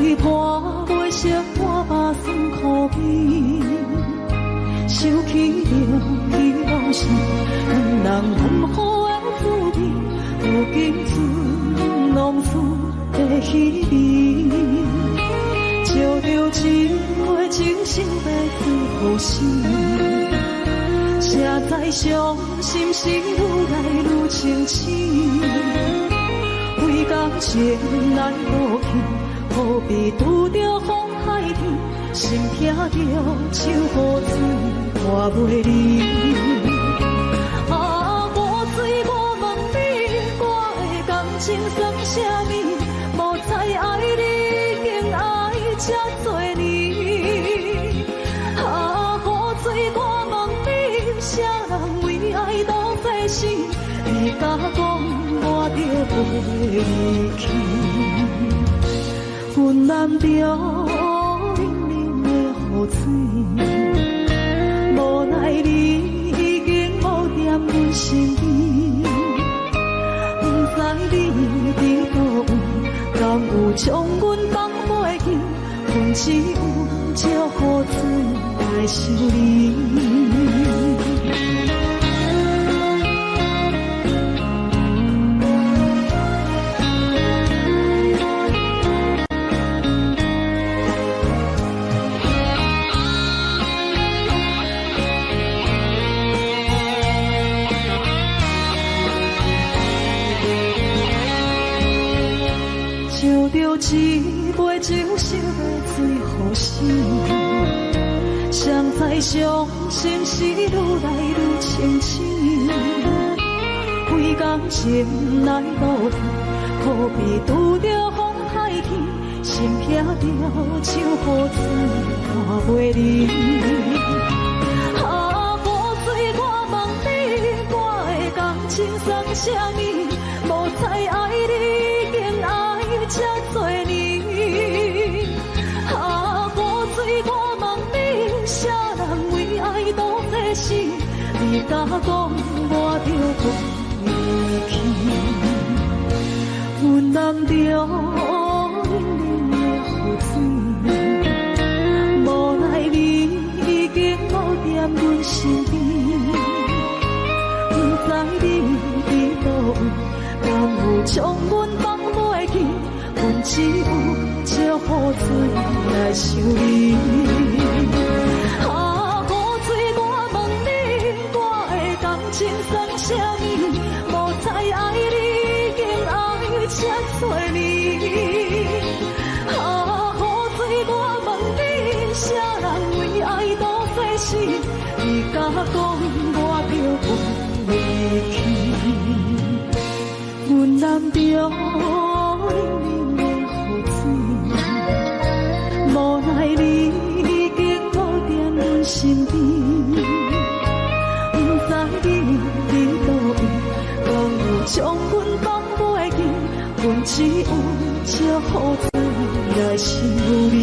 陪伴袂识我把酸苦味，想起着彼往事，两人难好的滋味，如今只拢输在稀微。照着一回情深要最好心，谁知伤心事愈来愈清醒。为感情来落去，何必拄着风海天？心痛着手雨水看袂离。啊，雨水，我问你，我的感情算啥物？无再爱你，竟爱这多年。啊，雨水，我问你，啥人为爱都费心？你甲讲我着袂离去，阮难着冷冷的雨水，无奈你已经无踮阮身边，不知你伫倒位，敢有将阮放袂记？阮只有借雨水来想你。一杯酒烧的最好心，谁知伤心事愈来愈清醒。为感情来落去，何必拄着风海天？心痛着手雨水看袂离。啊，雨水，我问你，我的感情算啥物？无再爱你，竟爱这多年。啊，雨水，我问你，啥人为爱都费心？你甲讲我着袂离去，阮难着冷冷的雨水，无奈你已经无踮阮身边，不知你伫倒位，敢有将阮放袂记？阮只有借雨水来想你。啊，雨水，我问你，我的感情算啥物？无再爱你，竟爱这多年。啊，雨水，我问你，啥人为爱都费心？你甲讲我着袂离去，阮难着冷冷无奈你已经无踮阮身边，不知你伫倒位，敢有将阮放袂记？阮只有借雨水来想你。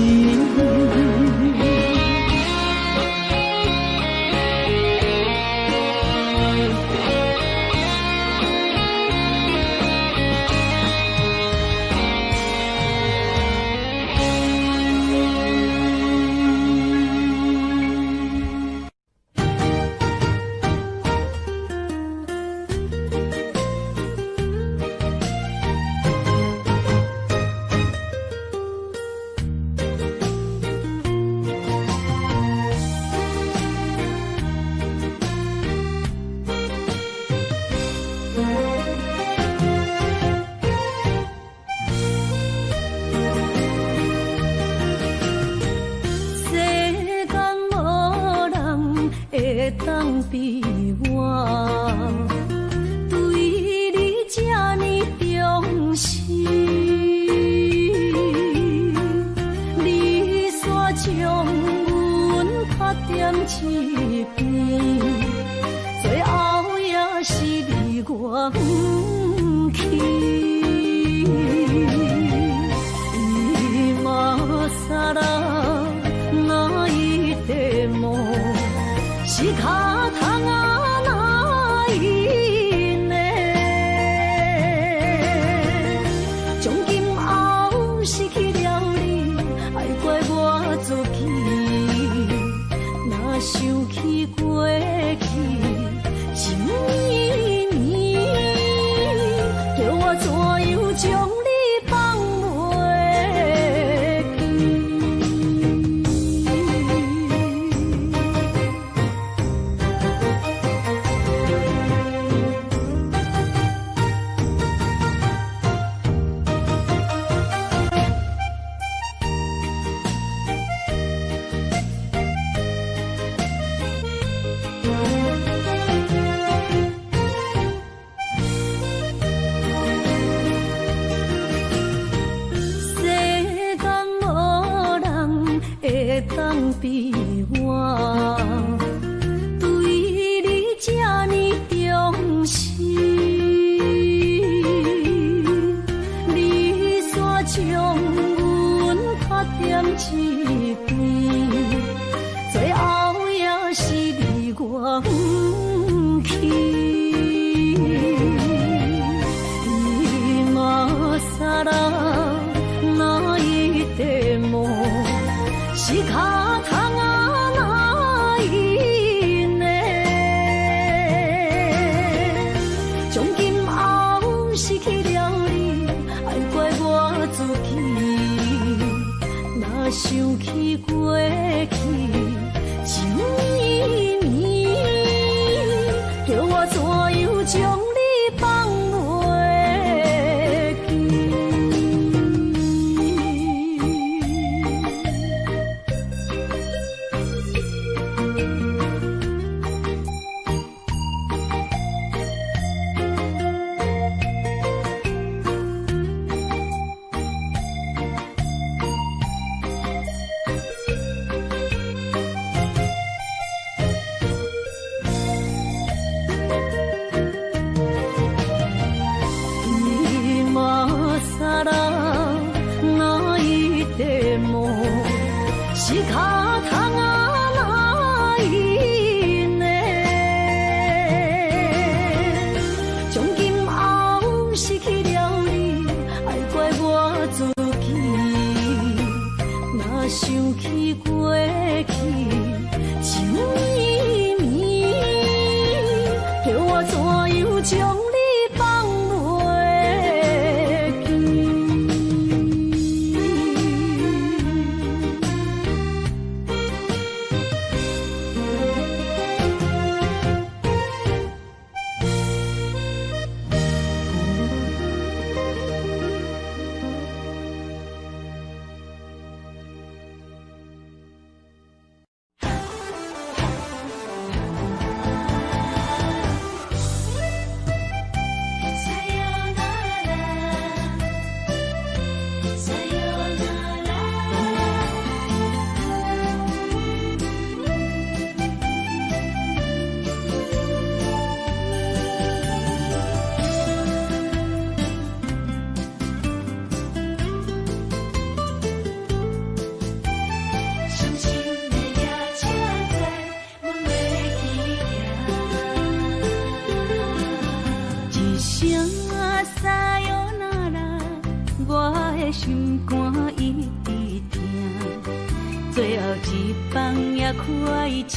当比我对你这呢重视，你煞将阮拍点一边，最后也是你我不去。今さら泣いても仕方がないね。从今后失去了你，当比我对你这呢重视，你煞将阮拍点一边，最后也是你我不去。今さら哪一点梦是卡通啊哪一呢？从今后失去了你，爱怪我自己。若想起过去情绵绵，叫我怎样将你放袂？是卡通啊哪一呢？从今后失去了你，爱怪我自己。若想起过去情绵绵，叫我怎样将你放袂记？心肝一直疼，最后一放也开车，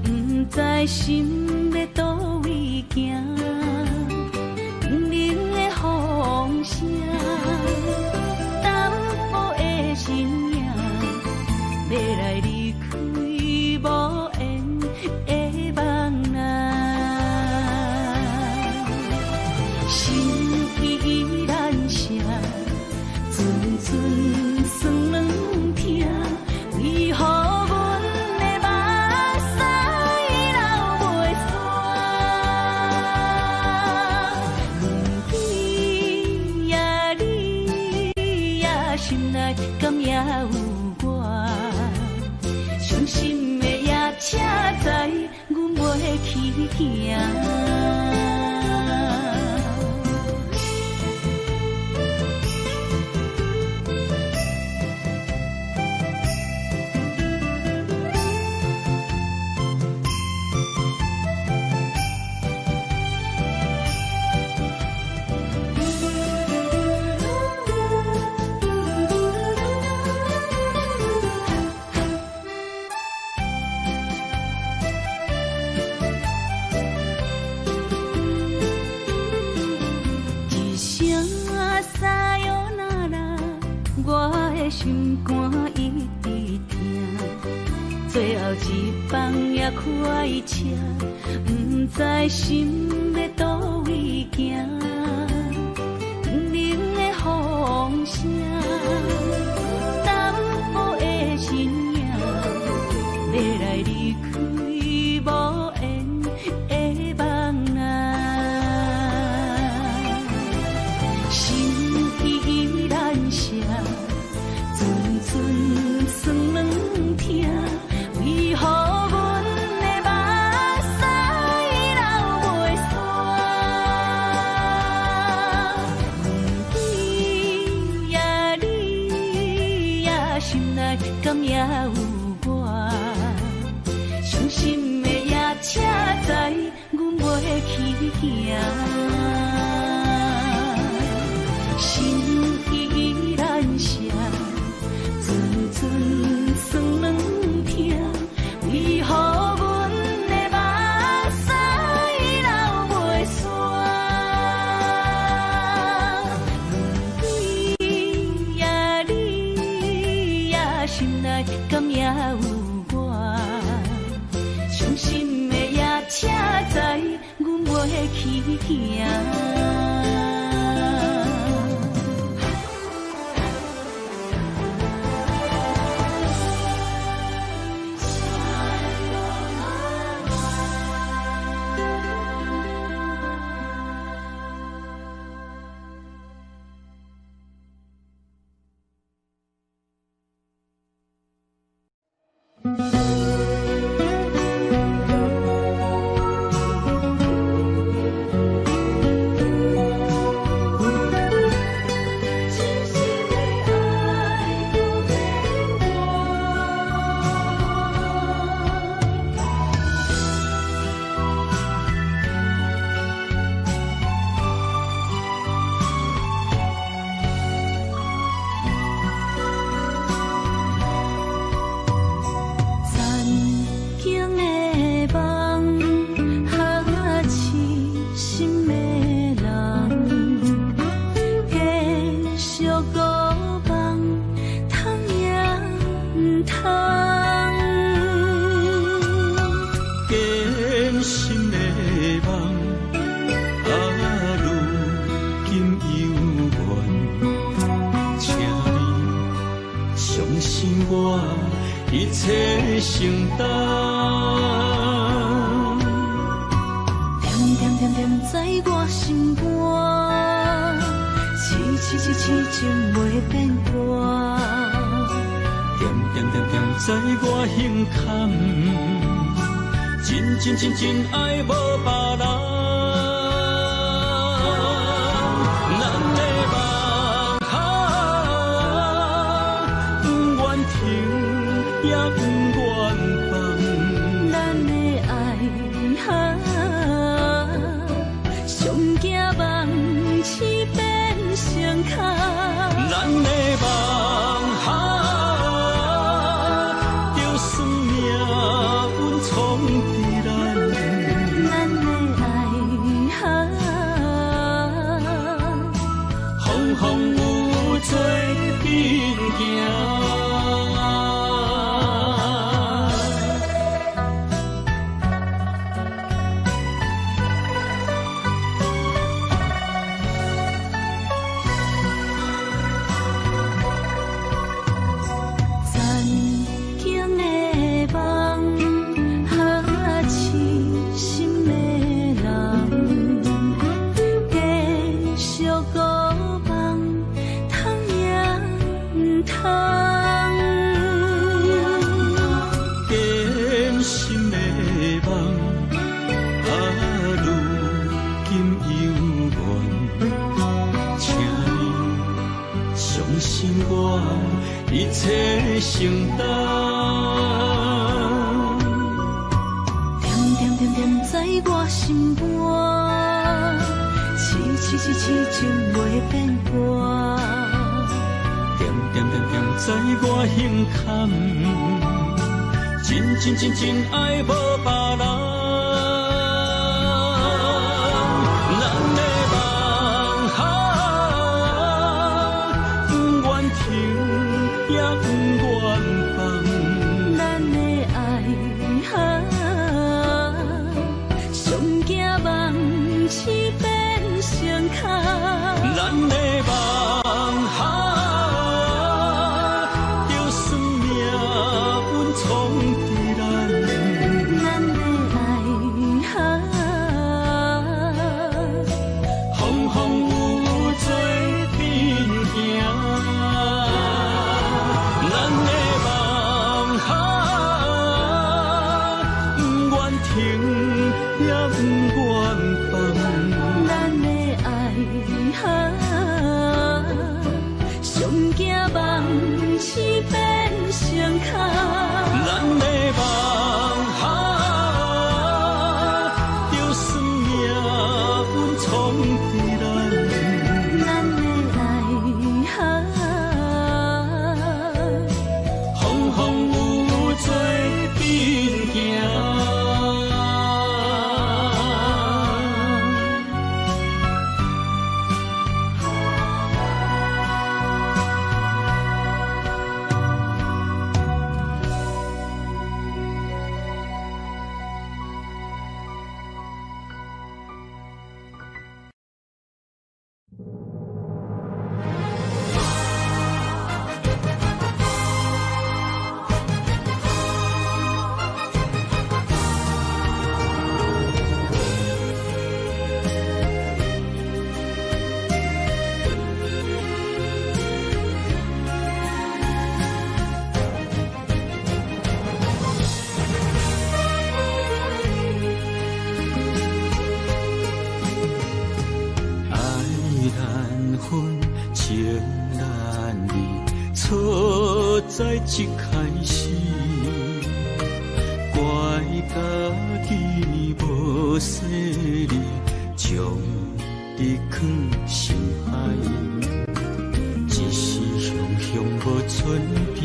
不知心要倒位行，冷冷的风声，淡薄的身影，要来离开无缘的梦啊，心依然舍。寸寸酸软疼，为何阮的目屎流袂煞？问天呀你呀，心内敢也有我？伤心的夜车载，阮袂去行。心肝一直疼，最后一放也开车，不知心要倒位行。冷冷的风声，淡薄的身影，要来离开无缘的梦啊，心依然舍。寸寸酸软心内敢也有我？伤心的夜车载，阮袂去行。心依然伤，阵阵酸软痛，为何阮的目屎流袂煞？你呀，心内敢也有我？伤心的夜车载，阮袂去行。真真爱无别人，咱的梦不愿停，也不愿放。咱的爱上惊梦痴变成空。咱的梦着算命运冲。风有做阵行。一切承担，点点点点在我心肝，痴痴痴痴情袂变卦。点点点点在我心坎，真真真真爱无别人。咱的梦着算命运冲伫咱。咱的爱风风有做阵行。咱的梦。在一开始，怪家己无细腻，将你放心海，一时雄雄无准备，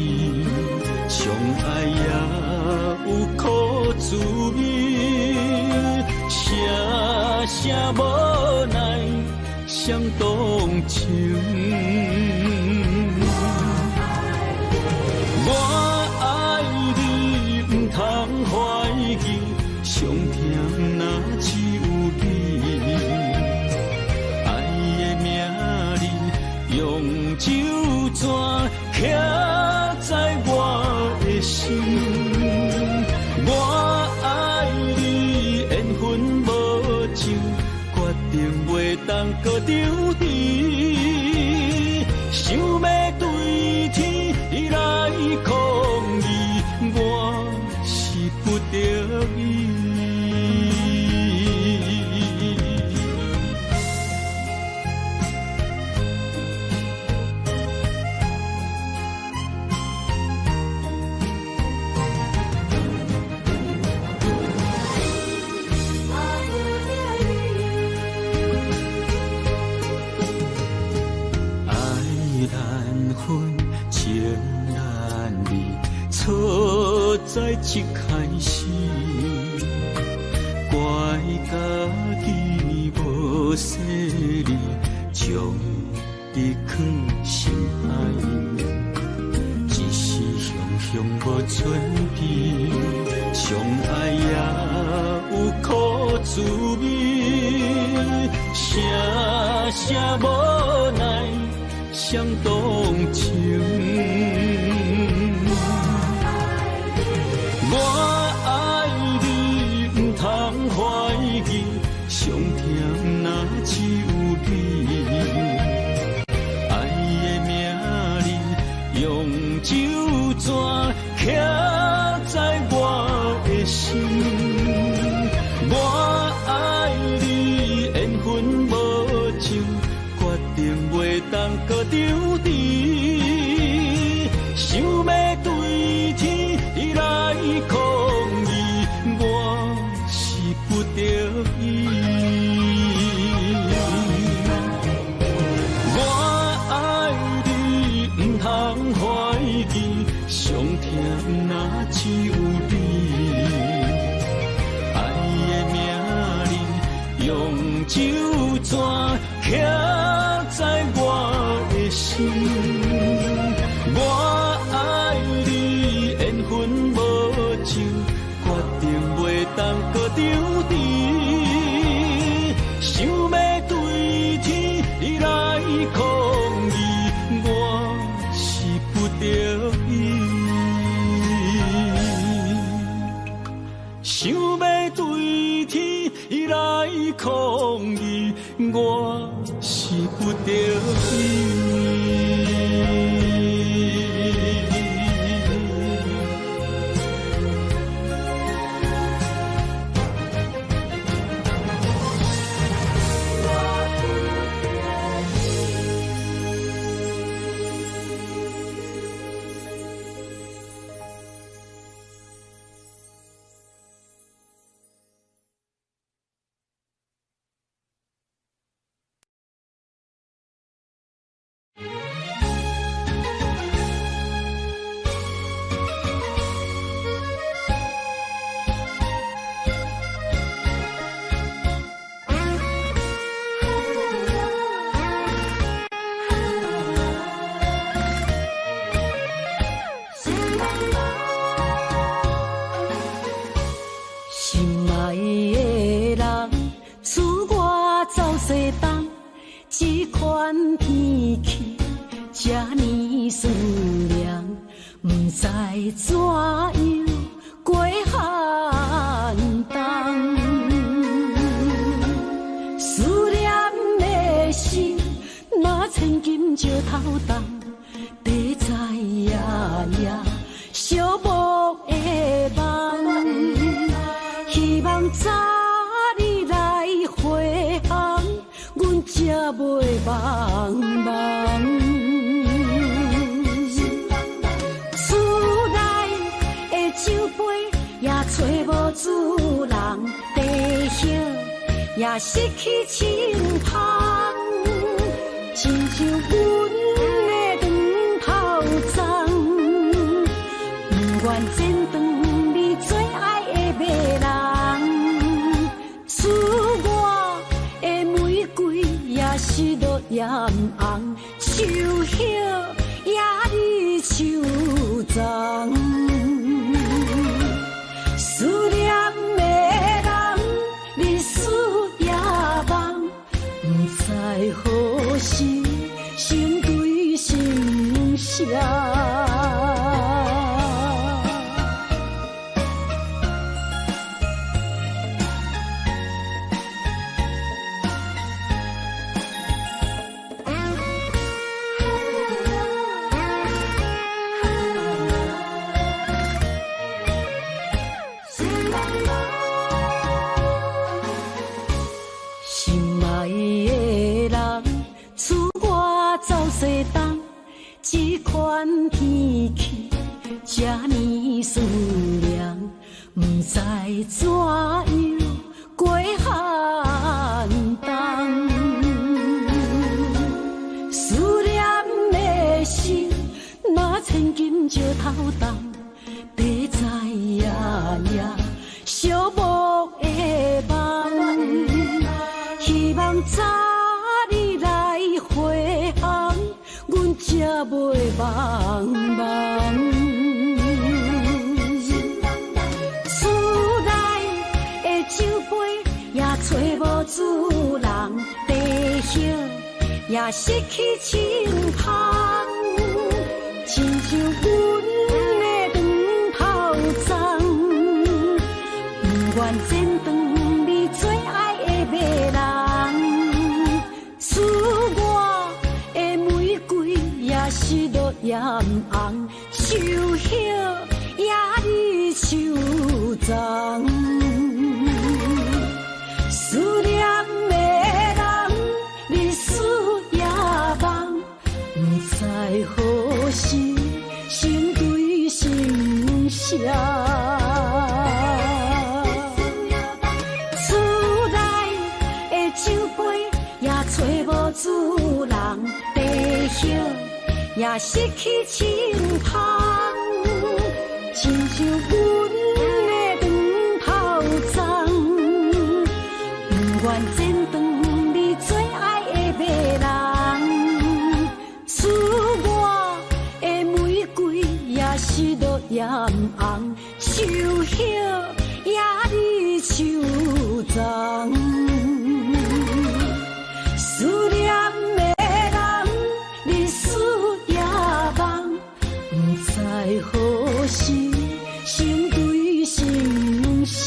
相爱也有苦滋味，声声无奈伤动情。我爱你，不通怀疑，上疼若只有你。爱的名字用酒泉刻在我的心。我爱你，缘分无尽，决定袂当搁丢弃。想要对天来抗议，我是不得已。在一开始，怪家己无细腻，将你放心海，一时雄雄无准备，相爱也有苦滋味，声声无奈伤动情。我爱你，不通怀疑，上疼若只有你。爱的名字用酒泉刻在我的心。我爱你，缘分无尽，决定袂当搁丢弃。想要对天来抗议，我是不得已。我爱你，不通怀疑，上疼若只有你。爱的名字用酒泉刻在我的心。我爱你，缘分无尽，决定袂当搁丢弃。想要对天来抗议，我是不得已。想要对天来抗议，我是不得已。这款天气这呢酸凉，不知怎样过寒冬。思念的心，若千金石头重，地在夜夜寂寞的梦，希望早日来回航。阮才袂茫茫，思主人，地叶也失去青芳，亲像阮的长头鬃，不愿剪断你最爱的马人，赐我的玫瑰也是落艳红，秋叶也离秋丛。思念的人，日思夜梦，不知何时成对成双。这款天气这呢酸凉，不知怎样过寒冬。思念的心，若千金石头重，白在夜夜寂寞的梦，希望早日来回航。阮才袂茫茫，厝内的酒杯也找无主人，地叶也失去青芳，亲像阮的长头鬃，不愿剪断你最爱的马人，赐我的玫瑰也是落艳红，秋叶也离秋丛。思念的人，日思夜梦，不知何时成对成双。厝内的酒杯也找无主人，地叶也失去青芳，亲像阮的长头鬃，不愿剪断你最爱的马人，赐我的玫瑰也是落艳红，秋叶也离秋丛。思念的人，日思夜梦，不知何时成对成双。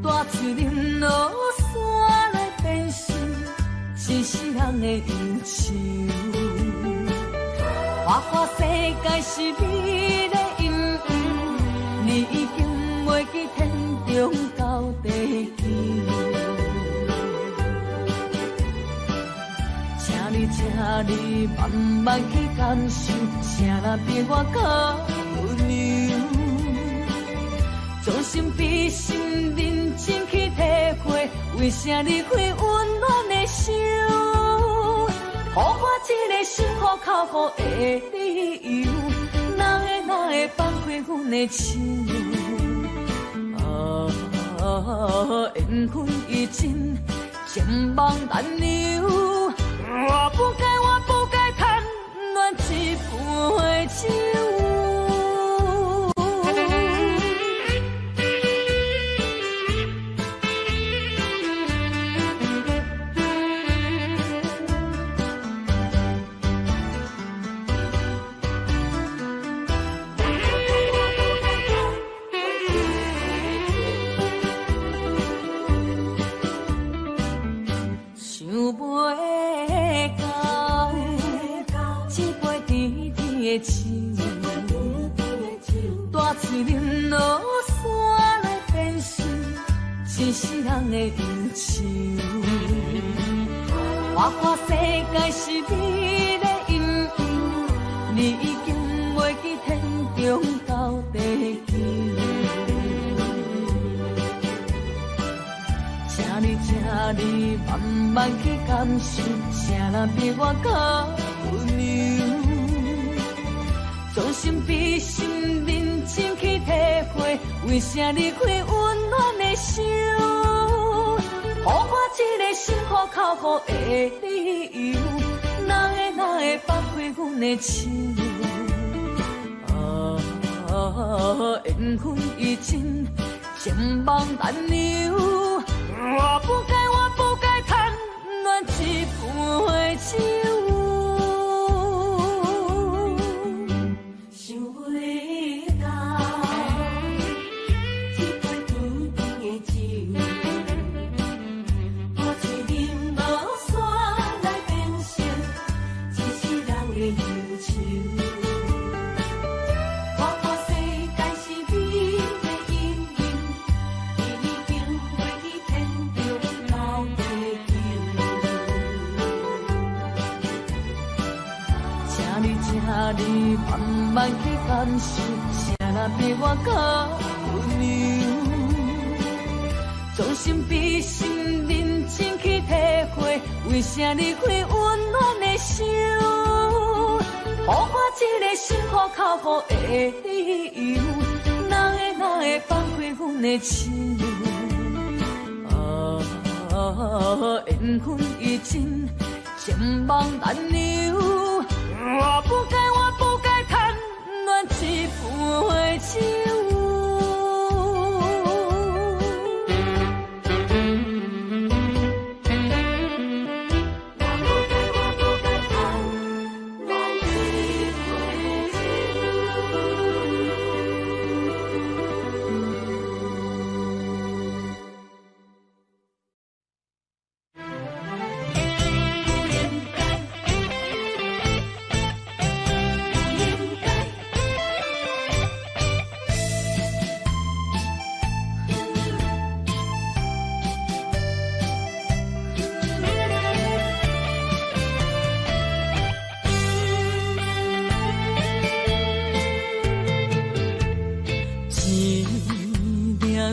大树林落山来变成一世人的忧愁。花花世界是美的阴影，你已经袂记天中到地球。请你慢慢去感受，请若比我较牛。将心比心，认真去体会，为啥离开温暖的手？予我一个心苦靠乎的理由，哪会放开阮的手？缘分已尽，前望难留。我不该贪恋一杯酒。大市林落山来变成一世人的忧愁。我看世界是你的阴影，你已经袂记天中到地球。请你慢慢去感受，谁人比我较温柔？将心比心，认真去体会，为啥离开温暖的手？予我一个心苦口苦的理由，哪会放开阮的手？缘分已尽，情网难留。我不该贪恋一杯酒。你慢慢去感受，谁人比我较温柔？将心比心，认真去体会，为啥离开温暖的手？予我一个心苦口苦的理由，哪会放开阮的手？缘分已尽，情网难留。我不该贪恋一杯酒。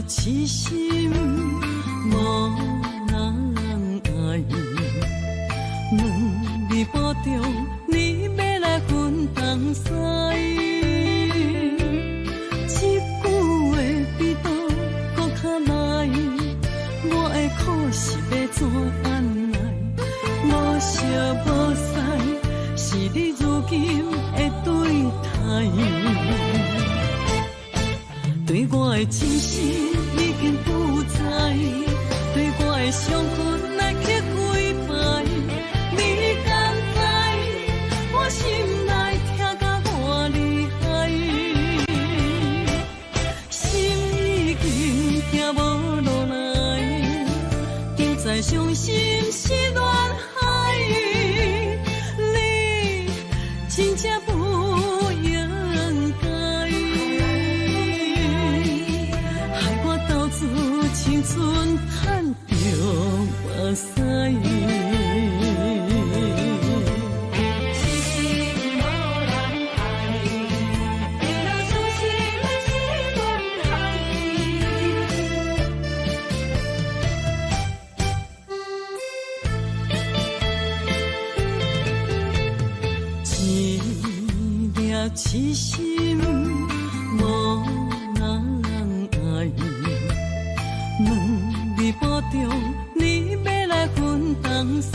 痴心无人爱，两字保重，你要来分东西。一句话比刀搁较来，我的苦是要怎安来？无惜无使，是你如今的对待。对我的真心已经不知，对我的伤痕来去几摆，你敢知我心内痛甲偌厉害？心已经行无路来，竟再伤心是恋海，你真正不应该。青春赚着目屎，真心无人爱，为了伤心的是恋海。一粒痴心无人爱。两字保重，你要来分东西。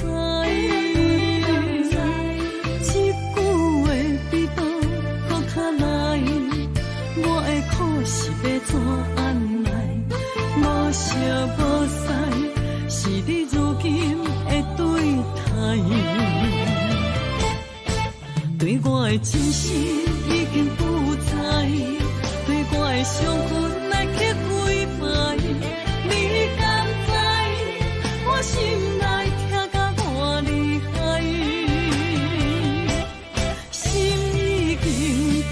你如今的对待，对我的真心已经不知，对我的伤痕来去几摆，你敢知我心内痛甲偌厉害？心已经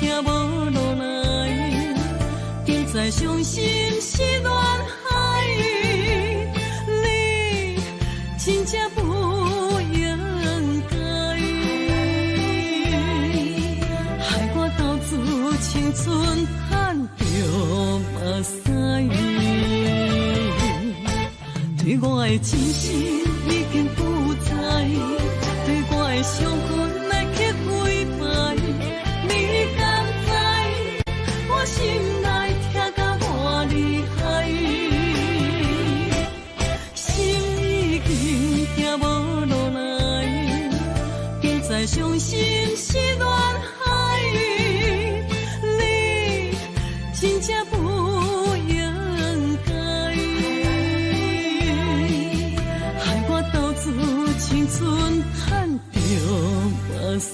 行无落来，竟再伤心是恋海，你真正不应该，害我到处青春叹着目屎，对我的真心已经不知，对我的伤痕来去几摆，你敢知我心内痛甲偌厉害？心已经行无落来，竟再伤心是恋海，你真正不应该，害我到处青春叹着目屎。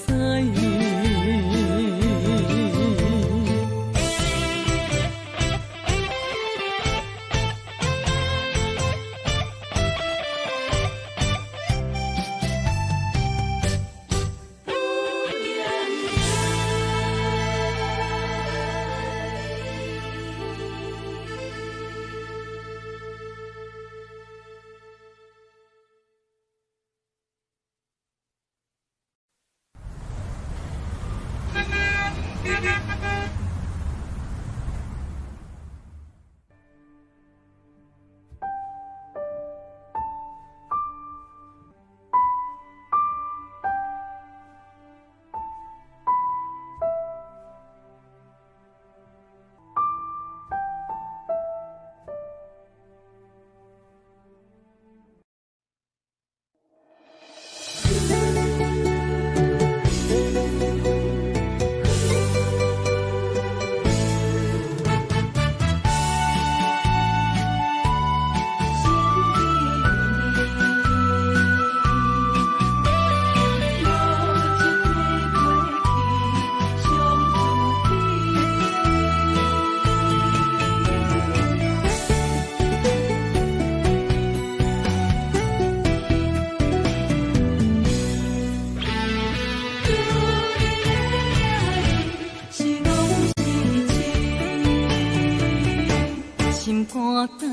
大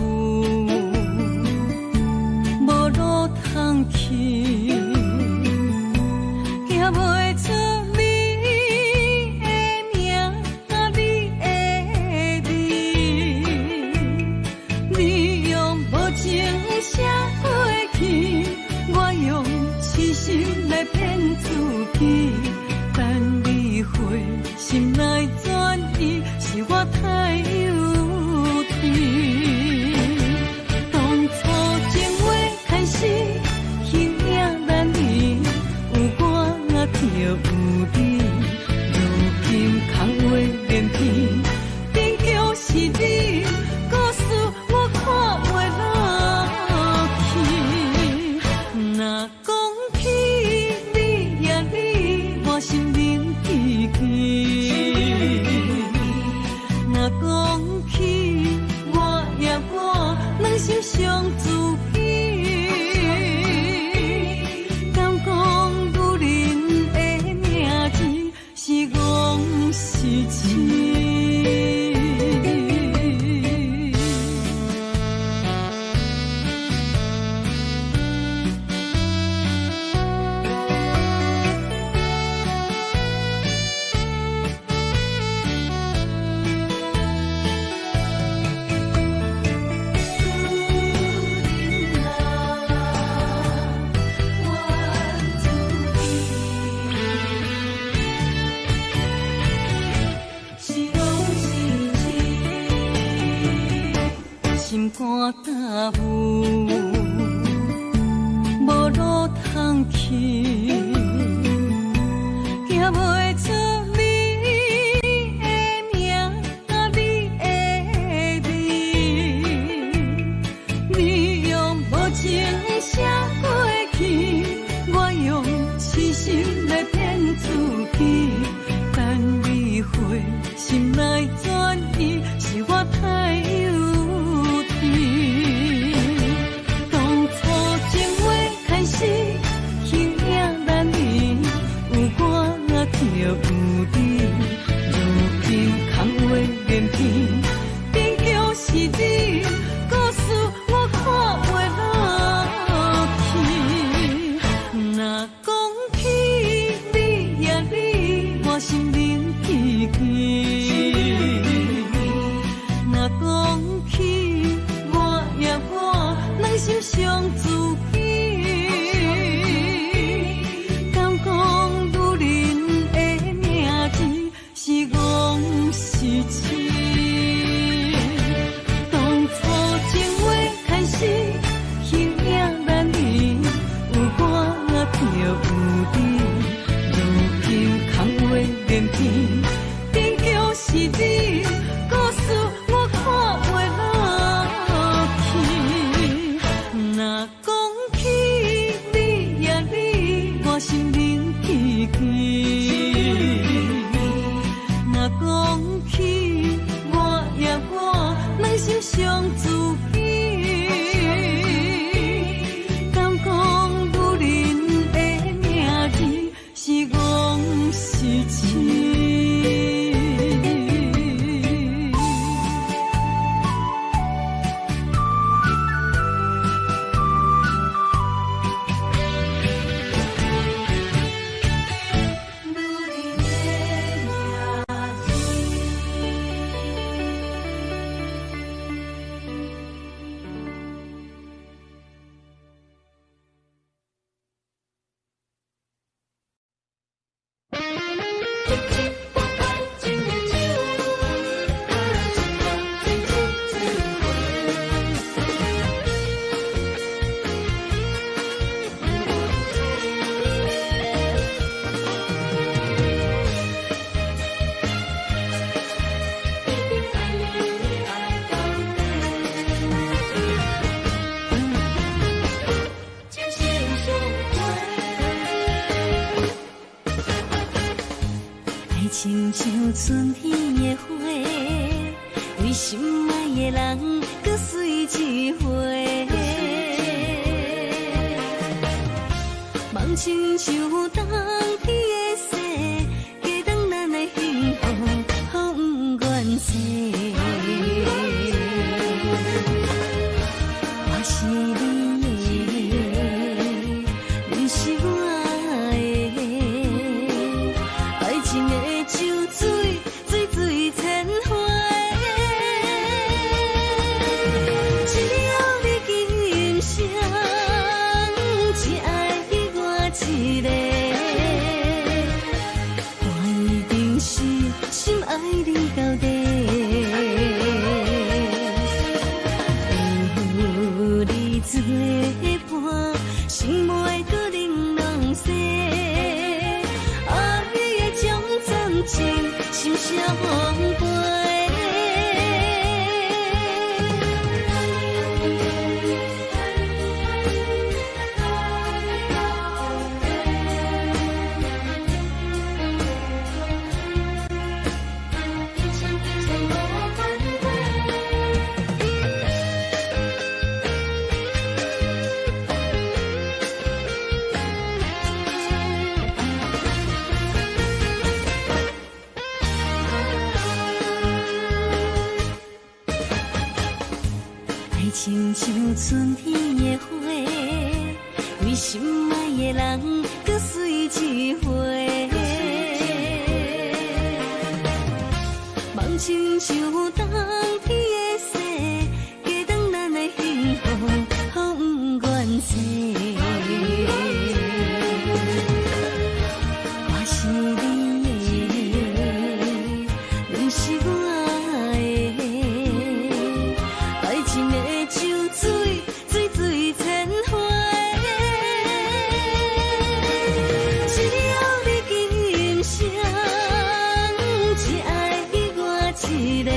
雾，无路通去，行袂出你的名甲你的字。你用无情写过去，我用痴心来骗自己。等你回心来转意，是我太有天。当初情话开始，形影难离，有我就有你。如今空话连篇，终究是你，故事我看袂落去。若讲起你呀你，自己。敢讲女人的名字是戆是痴？当初情话开始，形影难离，有我就有你。如今空话连篇，终究是你，故事我看袂落去。若讲起你呀你，我心灵起起。若讲起我呀我，内心伤自己。敢讲女人的名字是戆是痴？亲像春天的花，为心爱的人，搁随一回。梦亲像冬天的雪，加重咱的幸福，风愿吹。我是你的，你是我的，爱情的。酒水，水水千回，只要你今生只爱我一个，我一定是心爱你到底。有你作伴，心袂搁玲珑色。情心相陪。亲像春天的花，为心爱的人，搁随一回。梦亲像冬天的雪，加重咱的幸福，风愿吹。我是你的，你是我的，爱情的。酒水，水水千回，只要你今生只爱我一个。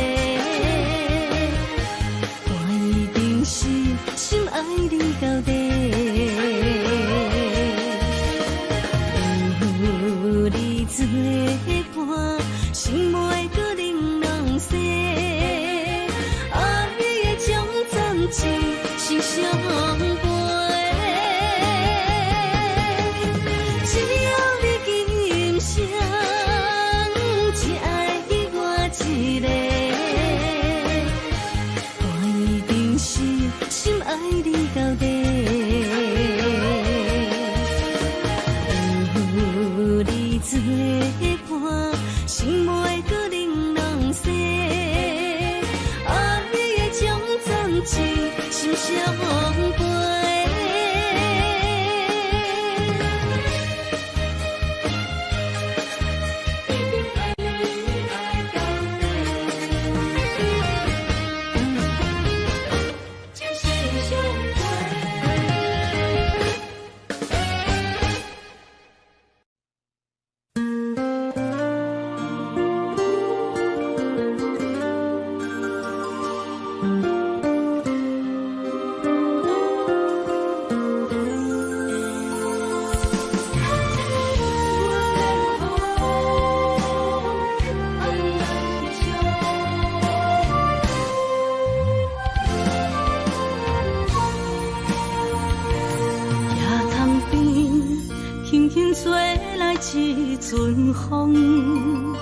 一阵风，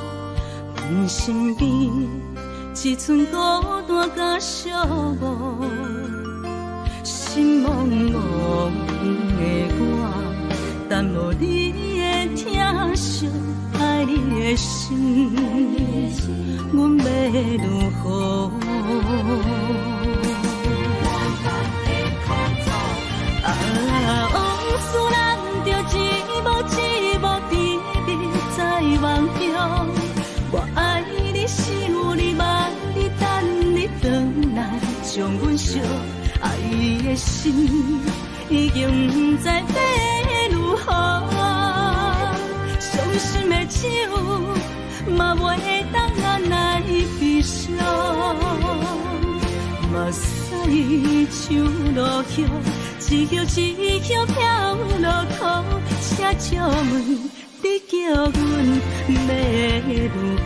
阮身边一寸孤单甲寂寞，心茫茫的我，等无你的疼惜，爱你的心，阮要如何？往事人着一幕一幕甜蜜在梦中，我爱你是有你望你等你回来，将阮惜爱的心已经不知要如何，伤心的手嘛袂当按来悲伤，目屎像落雨。一叶一叶飘落土，请借问你叫阮要如何？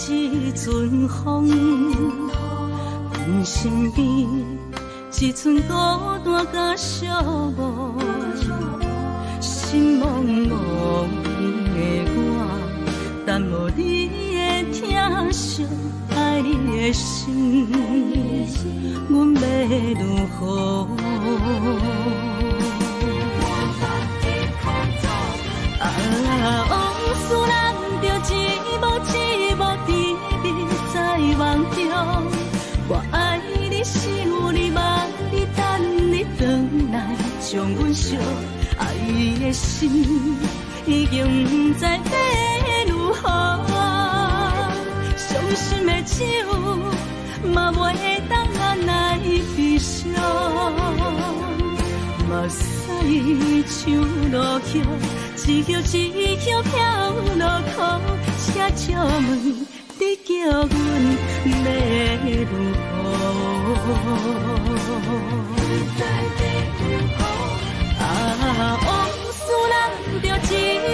一阵风，阮身边一寸孤单甲寂寞，心茫茫的我，等无你的疼惜，爱你的心，阮要如何？往事人着一幕一幕甜蜜在梦中，我爱你是有你望你等你回来，将阮惜爱的心已经不知要如何，伤心的手嘛袂当按来悲伤，目屎像落雨。一叶一叶飘落土，请借问你叫阮要如何？往事人着一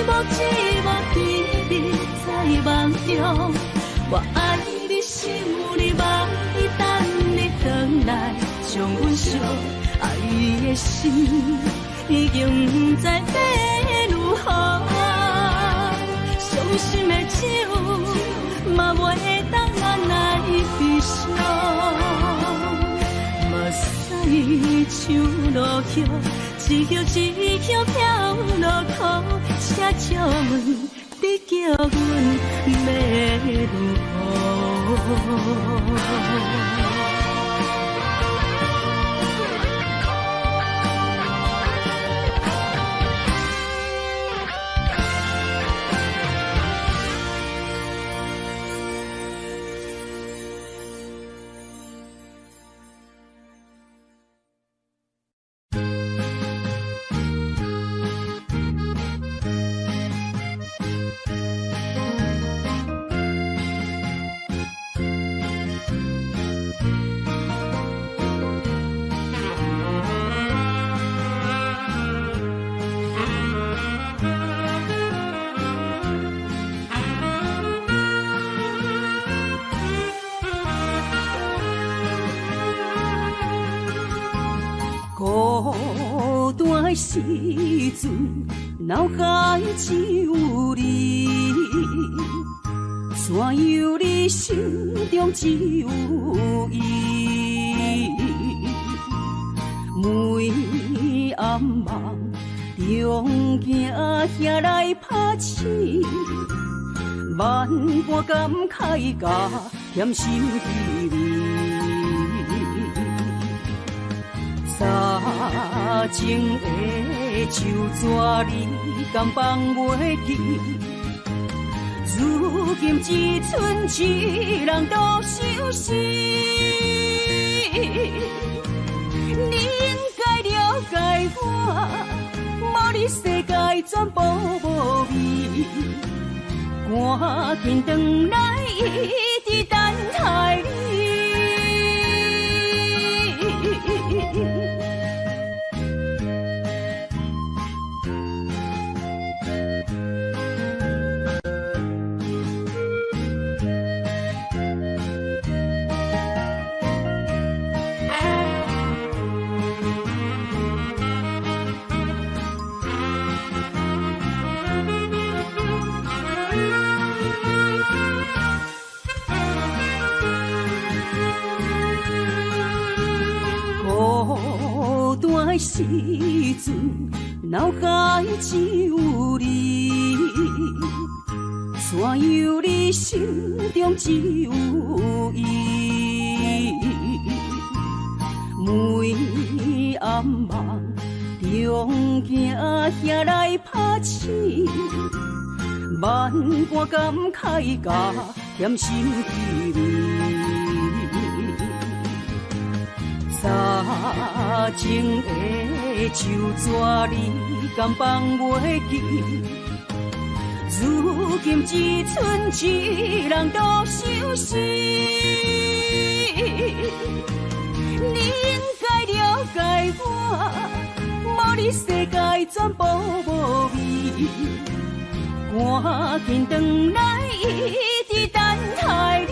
幕一幕甜蜜在梦中，我爱你是有你望你等你回来，将阮惜爱的心已经不知要如何，伤心的手嘛袂当按来悲伤，目屎像落雨，一叶一叶飘落土，请借问你叫阮要如何？孤单的时阵，脑海只有你，怎样你心中只有伊？每暗梦中惊遐来拍醒，万般感慨甲添心滋味。早情的手纸你敢放袂记？如今只剩一人独相思。你应该了解我，无你世界全部无赶紧回来，一直等待你。孤单的时阵，脑海只有你，怎样你心中只有伊？每暗梦中惊遐来拍醒，万般感慨甲甜心甜蜜。早前的手纸你敢放袂记？如今只剩一人独相思。你应该了解我，无你世界全部无味。赶紧回来，一直等待你。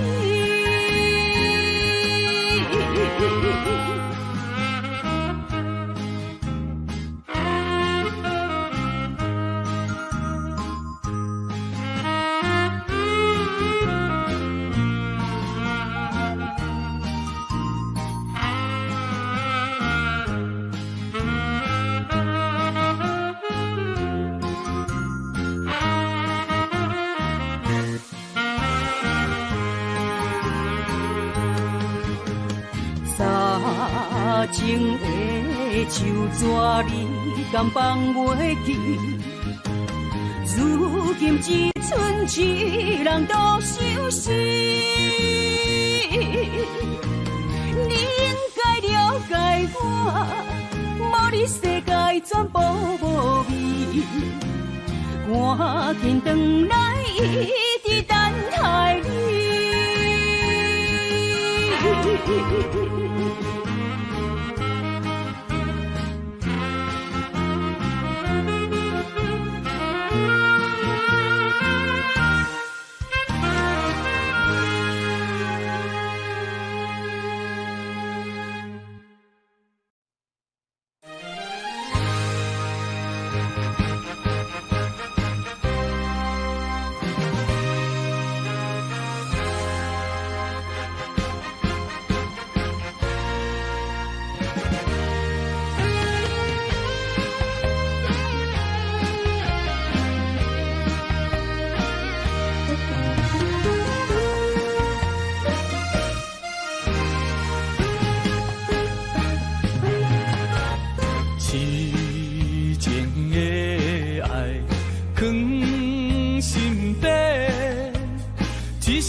情的手纸你敢放袂记？如今只剩一人独相思。你应该了解我，无你世界全部无味。赶紧回来，一直等待你。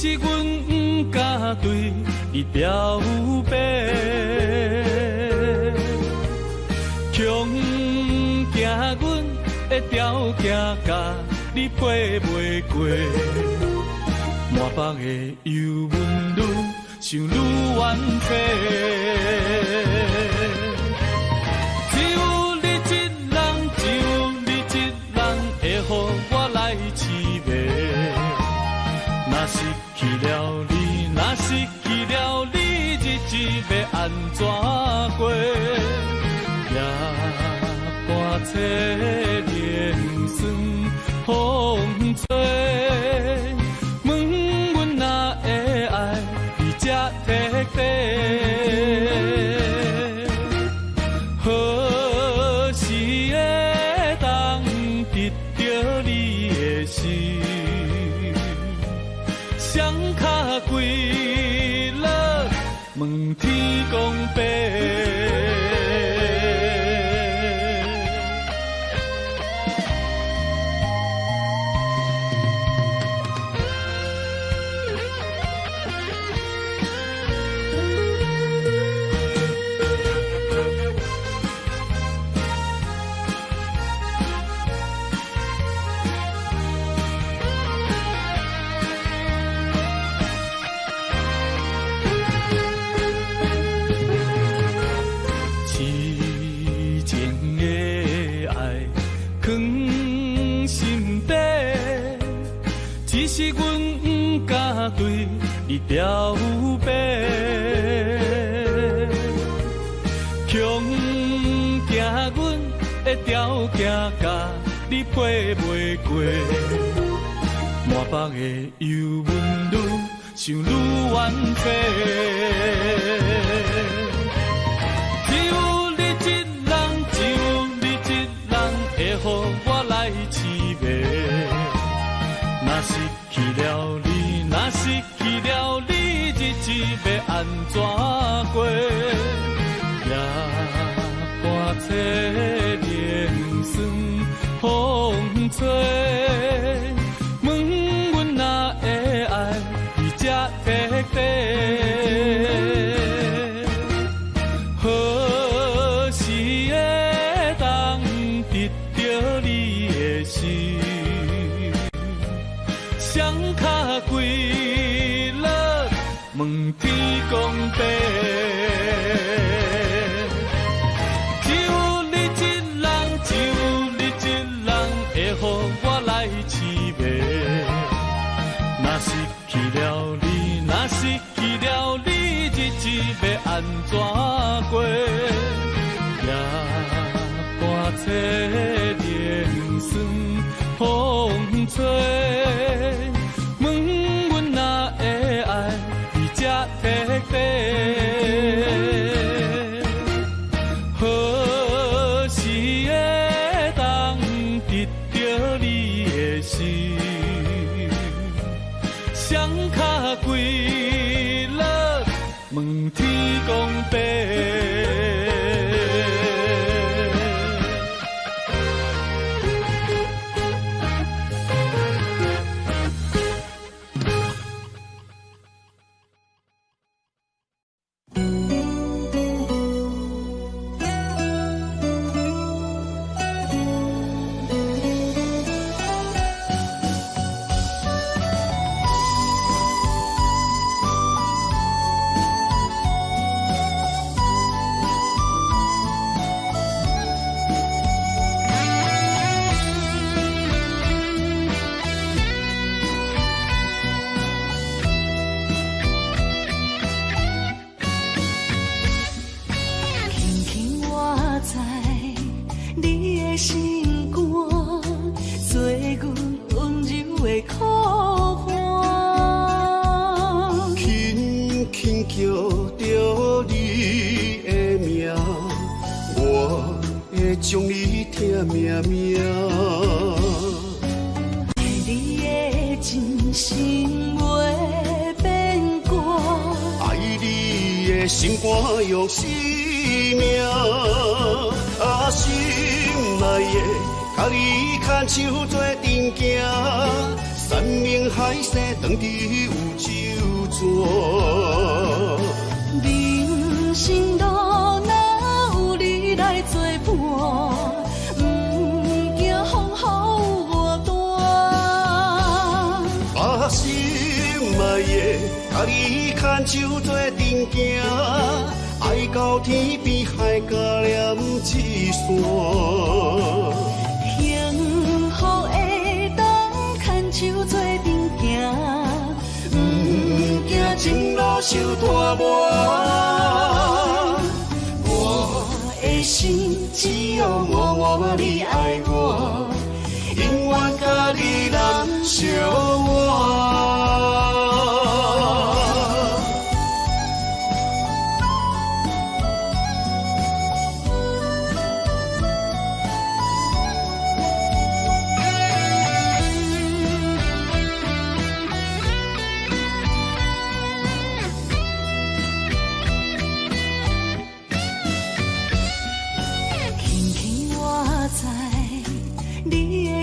是阮不敢对伊表白，强惊阮的条件甲你配袂过，满腹的忧闷愈想愈怨气。只有你一人，只有你一人会予我来凄迷。若失去了你，若失去了你，日子要安怎过？夜半切连酸风吹，问阮哪会爱你这彻底？何时会当得到你的心？双脚跪落，问天公伯。的爱藏心底，只是阮不敢对你条白，强行阮的条件甲你配袂过，满腹的忧闷愈想愈怨气。只有你一人，只有你一人会予我来痴迷。若失去了你，若失去了你，日子要安怎过？夜半切连酸风吹，问阮哪会爱伊这彻底？何时会当得到你的心？双脚跪落，问天公伯。只有你一人，只有你一人会予我来痴迷。若失去了你，若失去了你，日子要安怎过？夜半切连酸风吹，问阮哪会爱伊这彻底？何时会当得到你的心？双脚跪落，问天公伯。将你疼命命，爱你的真心袂变卦，爱你的心肝用生命，啊心内的，甲你牵手做阵行，山盟海誓当伫有周转，人生路哪有你来作伴，不惊风雨我大。把心爱的，甲你牵手做阵行，爱到天边海角连一线。幸福会当牵手做阵行，不惊前路受拖磨。我的心只有我，你爱我，永远甲你难相换。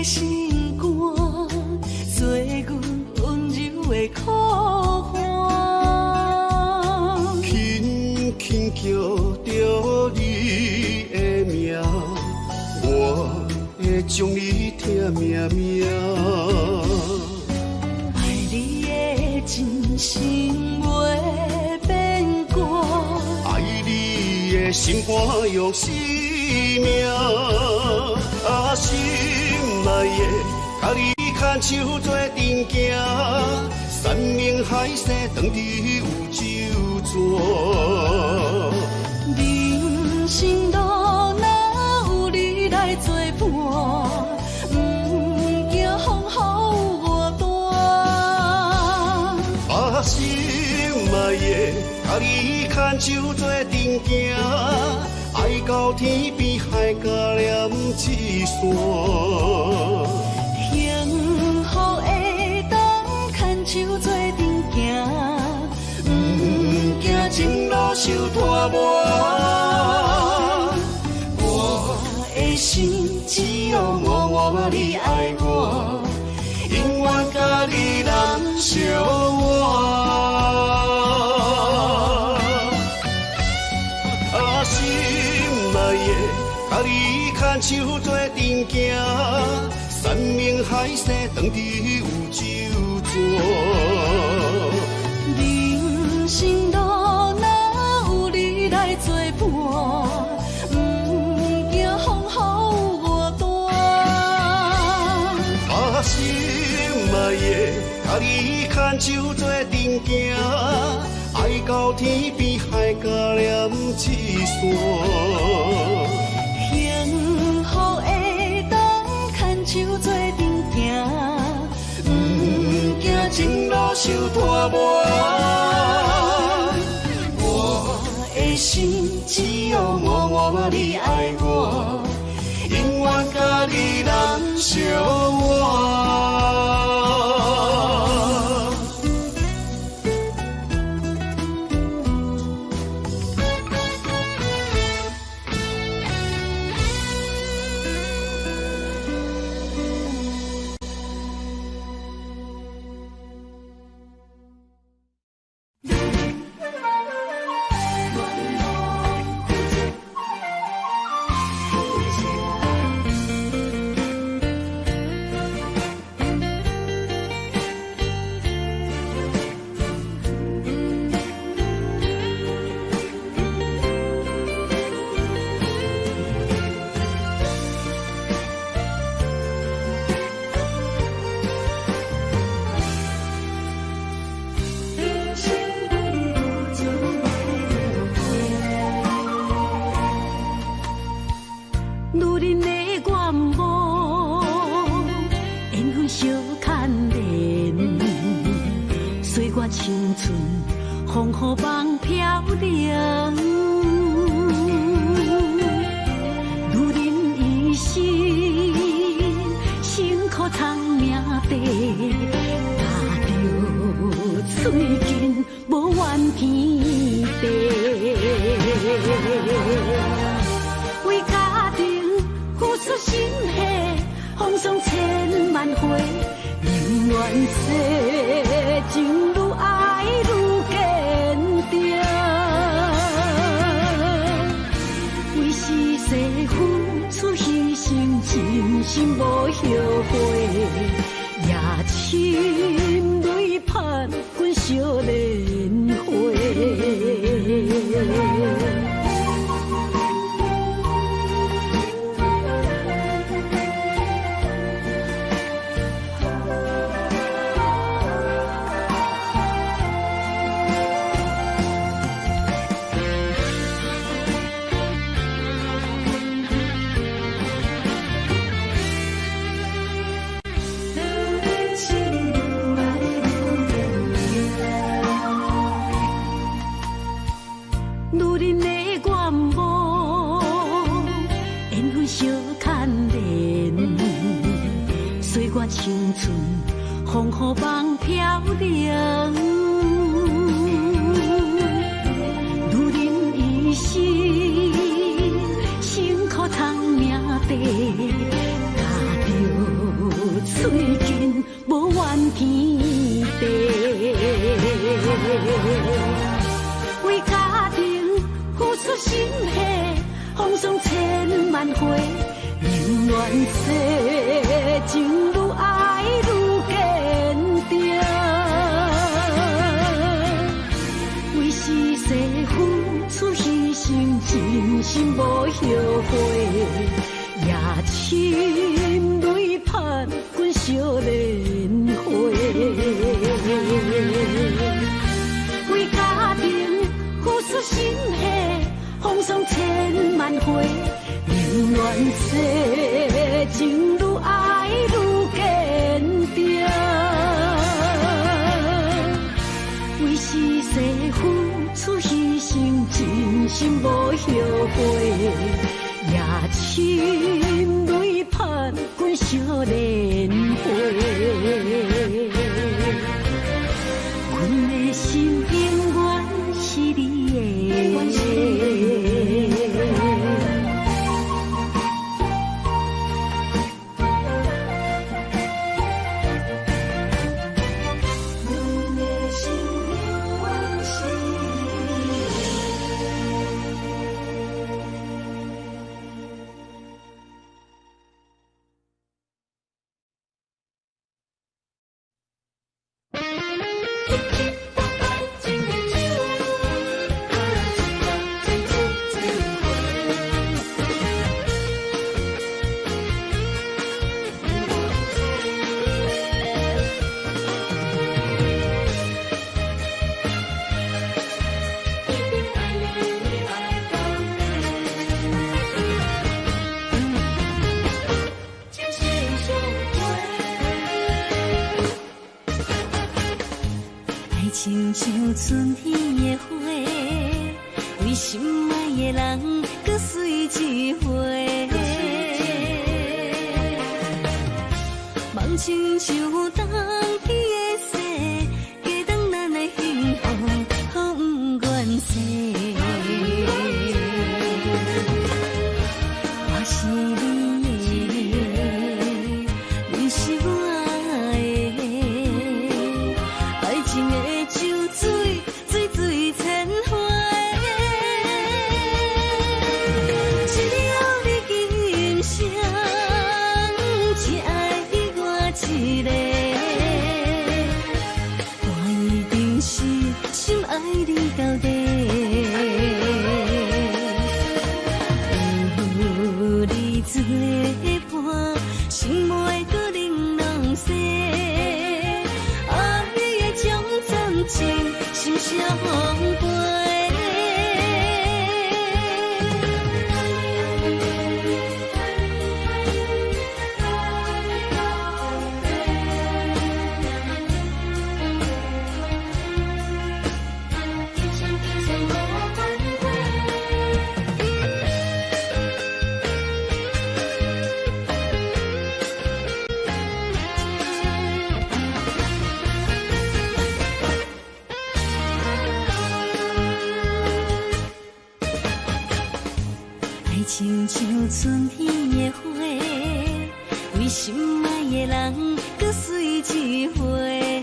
心肝做阮温柔的苦寒，轻轻叫着你的名，我会将你疼命命。爱你的真心袂变卦，爱你的心肝用生命，啊，心内的，甲你牵手做阵行，山盟海誓当伫有周全。人生路若有你来作伴，不惊风雨外大。啊，心内的，甲你牵手做阵行，爱到天边海角连一线。幸福会当牵手做阵行，不惊前路受拖磨。我的心只有默默你爱我，永远甲你人相活。啊，心内的，甲你牵手做阵行，山盟海誓当伫有周全。人生路若有你来作伴，不惊风雨外大。啊，心内的，甲你牵手做阵行，爱到天边海角连一线。幸福会当牵手做阵行，不惊前路受拖磨。我的心只有默默你爱我，永远甲你人相活。青春风雨梦飘零，女人一生辛苦藏命地，踏着嘴筋无怨天地，为家庭付出心血，风霜千万回，宁愿世情愈爱愈坚定，为世世付出牺牲，真心无后悔，夜深泪盼阮少年花。青春风雨梦飘零，女人一生辛苦藏命地，踏着嘴筋无怨天地，为家庭付出心血，风霜千万回。宁愿世情愈爱愈坚定，为世世付出牺牲，真心无后悔。心泪盼阮少年花，为家庭付出心血，风霜千万回，宁愿世情愈爱愈坚定，为是世付出牺牲，真心无后悔。也心泪盼阮少年花，阮的心永远是你的。亲像春天的花，为心爱的人，搁随一回。梦亲像冬天的雪，加重咱的幸福，予不愿舍。我是你的，你是我的，爱情的。水水千回，只有你今生只爱我一个，我一定是心爱你到底。有你作伴，心袂搁冷冷雪，爱的将暂停。心相陪，亲像春天的花，为心爱的人，搁随一回。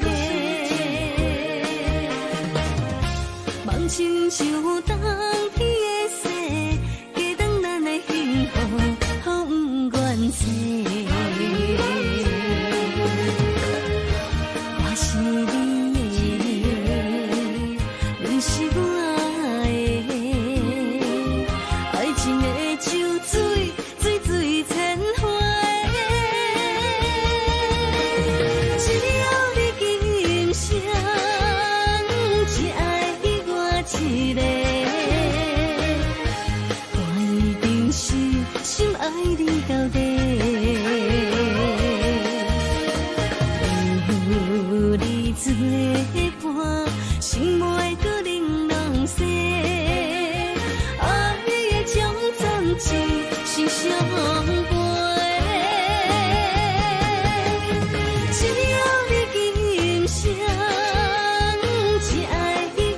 梦亲像冬天的雪，加重咱的幸福，予不愿舍。我是你的，你是我的，爱情的。水水千回，只有你今生只爱我一个，我一定是心爱你到底。有你作伴，心袂搁冷冷雪，爱的将暂停。心相陪，只有你今生只爱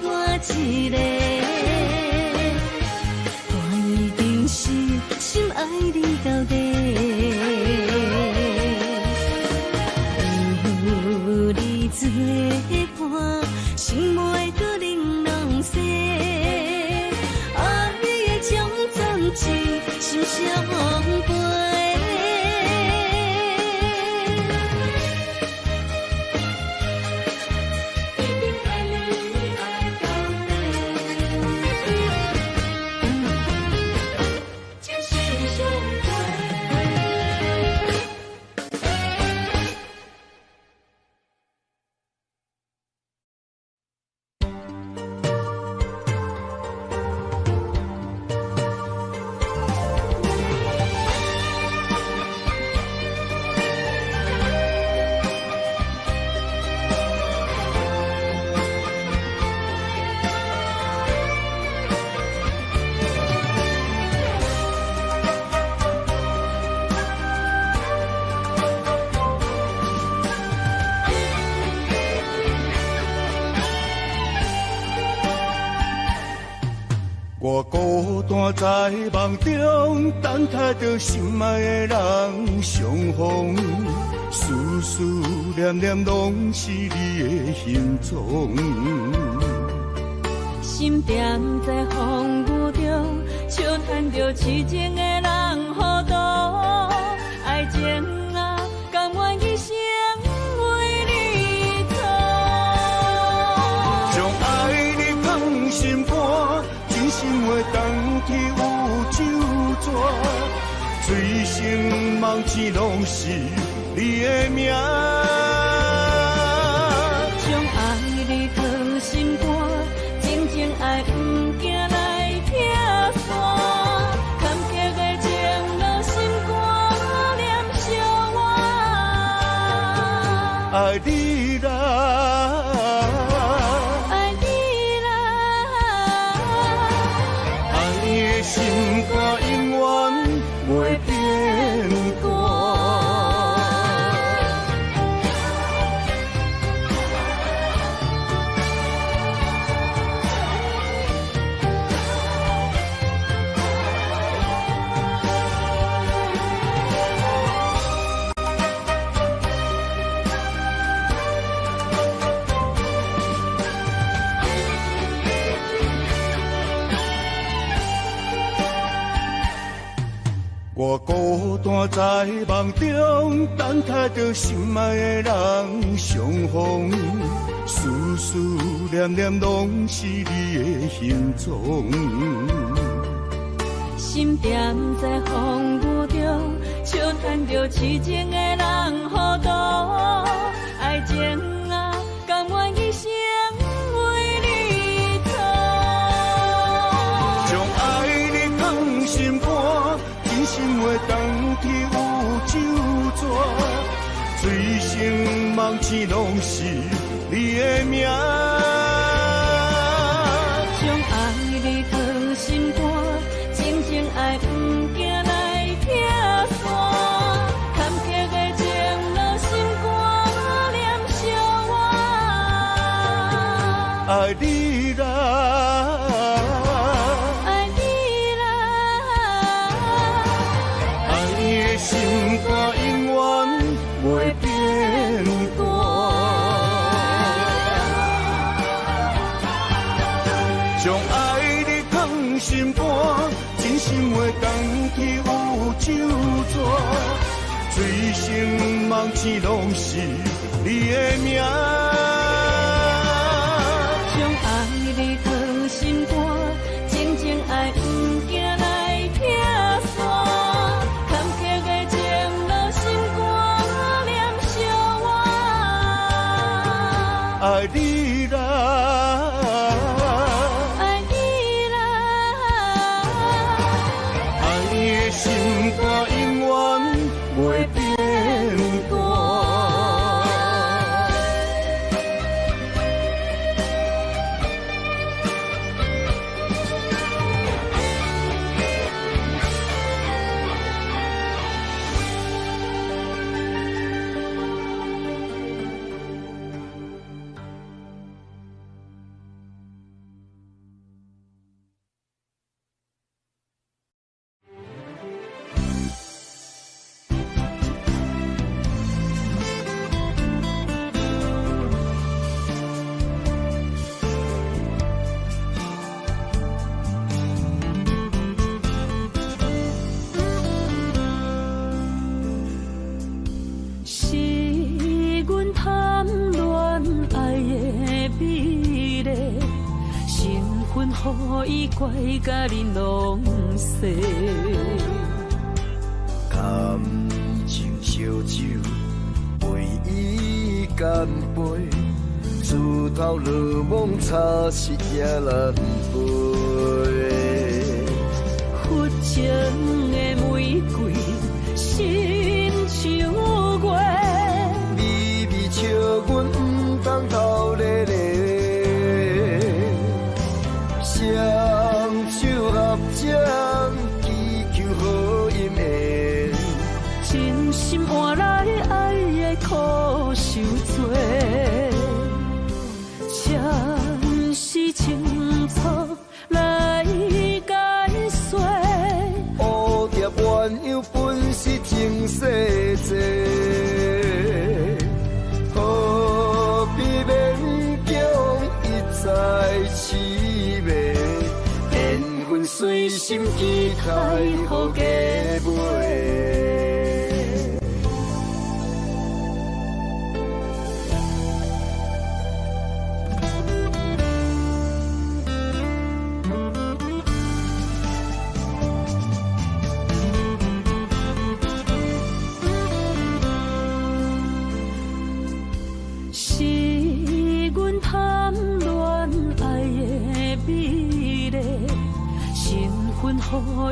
我一个，我一定是心爱你到底。有你作伴，心袂搁冷冷雪，爱的将暂停。心相陪。情深相陪。我孤单在梦中，等待着心爱的人相逢，思思念念拢是你的形状。心惦在风雨中，笑叹着痴情的人糊涂，爱情啊，甘愿一生为你做。将爱你放心肝，真心话当去有酒泉，醉生梦醒拢是你的名。将爱你放心肝。爱不惊来拆散，坎坷的情路心肝念相偎。爱你啦，爱你啦，爱你的心肝永远袂变卦。我孤单在梦中，等待着心爱的人相逢，思思念念拢是你的形状。心惦在风雨中，笑叹着痴情的人糊涂，爱情啊，甘愿一生为你做。将爱你放心肝。真心话当去有酒泉，醉生梦醒拢是你的名。将爱你放心肝，真情爱不惊来拆散，坎坷的情路心肝念相偎。爱你啦。心肝永远袂变卦，将爱你放心肝，真心话当去有酒泉，醉生梦醒拢是你的名。将爱你放心肝，真情爱不惊来拆散。爱你啦，爱你啦，爱你的心肝永远袂变卦。予伊怪甲恁拢细，甘情烧酒，为伊干杯，自头落梦茶是夜难飞。佛情的玫瑰，新像月，微微笑阮不当头咧咧。双手合掌，祈求好姻缘，真心换来爱的苦受罪，前世情错来甲世界，何必勉强一再凄美？缘分随心期待，予加倍。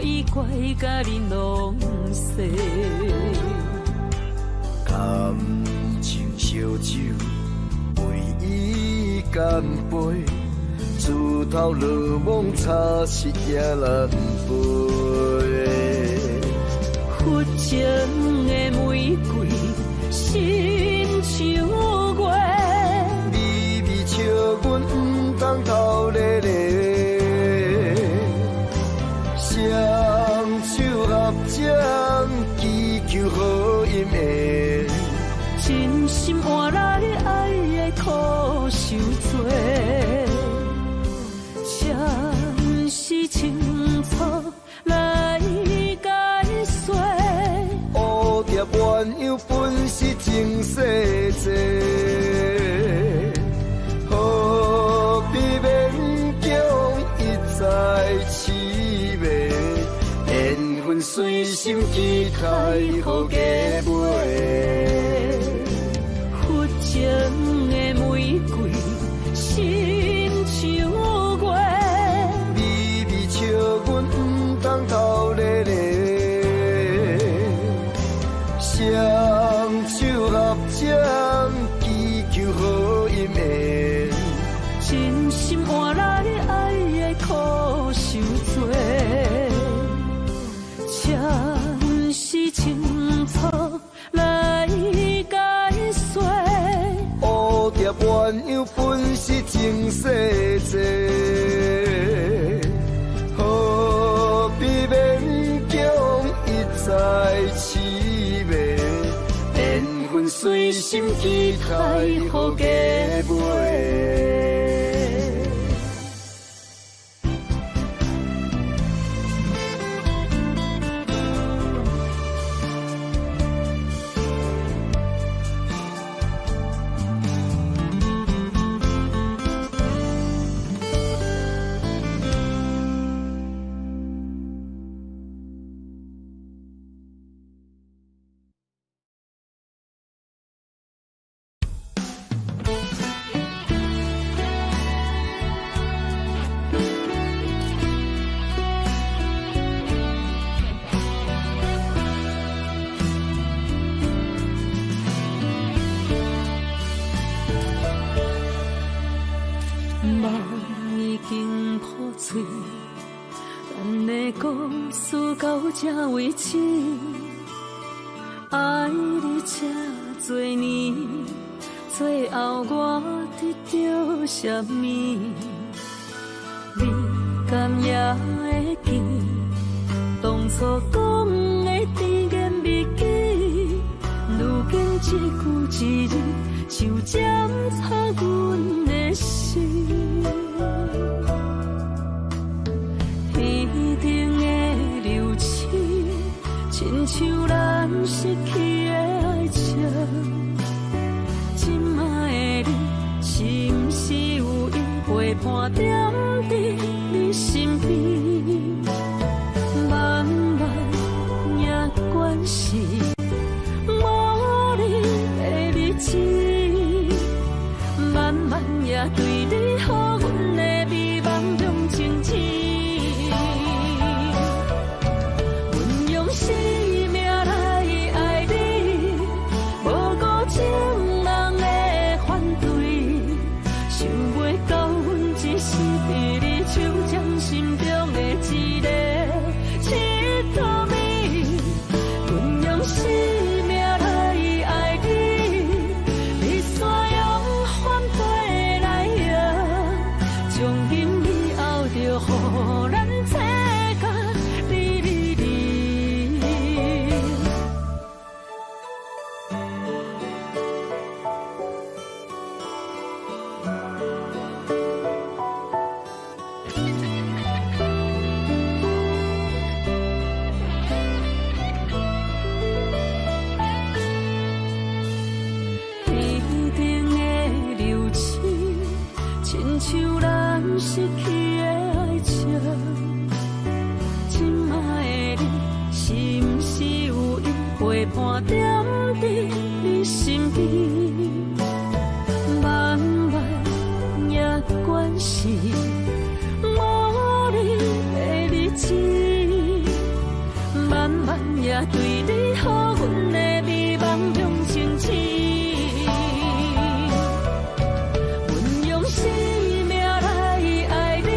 予伊怪甲你拢细，感情烧酒，为伊干杯，自头落梦差失也难背。佛情的玫瑰，心像月，微微笑阮不当头咧咧。双手合掌，祈求好姻缘，真心换来爱的苦受罪，暂时清楚来解说，蝴蝶鸳鸯本是情世界，何必勉强一再凄美？缘分随心期待，予加倍。佛情的玫瑰，心像月，微微笑阮不当头咧咧，双手合掌，祈求好姻缘，真心换来爱的苦受罪。暂时清楚来解说，蝴蝶鸳鸯本是情世界，何必勉强一再凄美？缘分随心期待，予加倍。咱的故事到这为止，爱你这多年，最后我得到什么？你敢也会记，当初讲的甜言蜜语，如今一句一字，就检查阮的心。亲像咱失去的爱情，今摆的你是毋是有意陪伴踮伫你身边？慢慢也关系无你的日子，慢慢也对你好，阮的美梦中情痴。生命来爱你，无顾情人的反对，想袂到阮一时伫你手掌心中伴踮伫你身边，慢慢也关系无你的日子，慢慢也对你好，阮的美梦用情痴。阮用生命来爱你，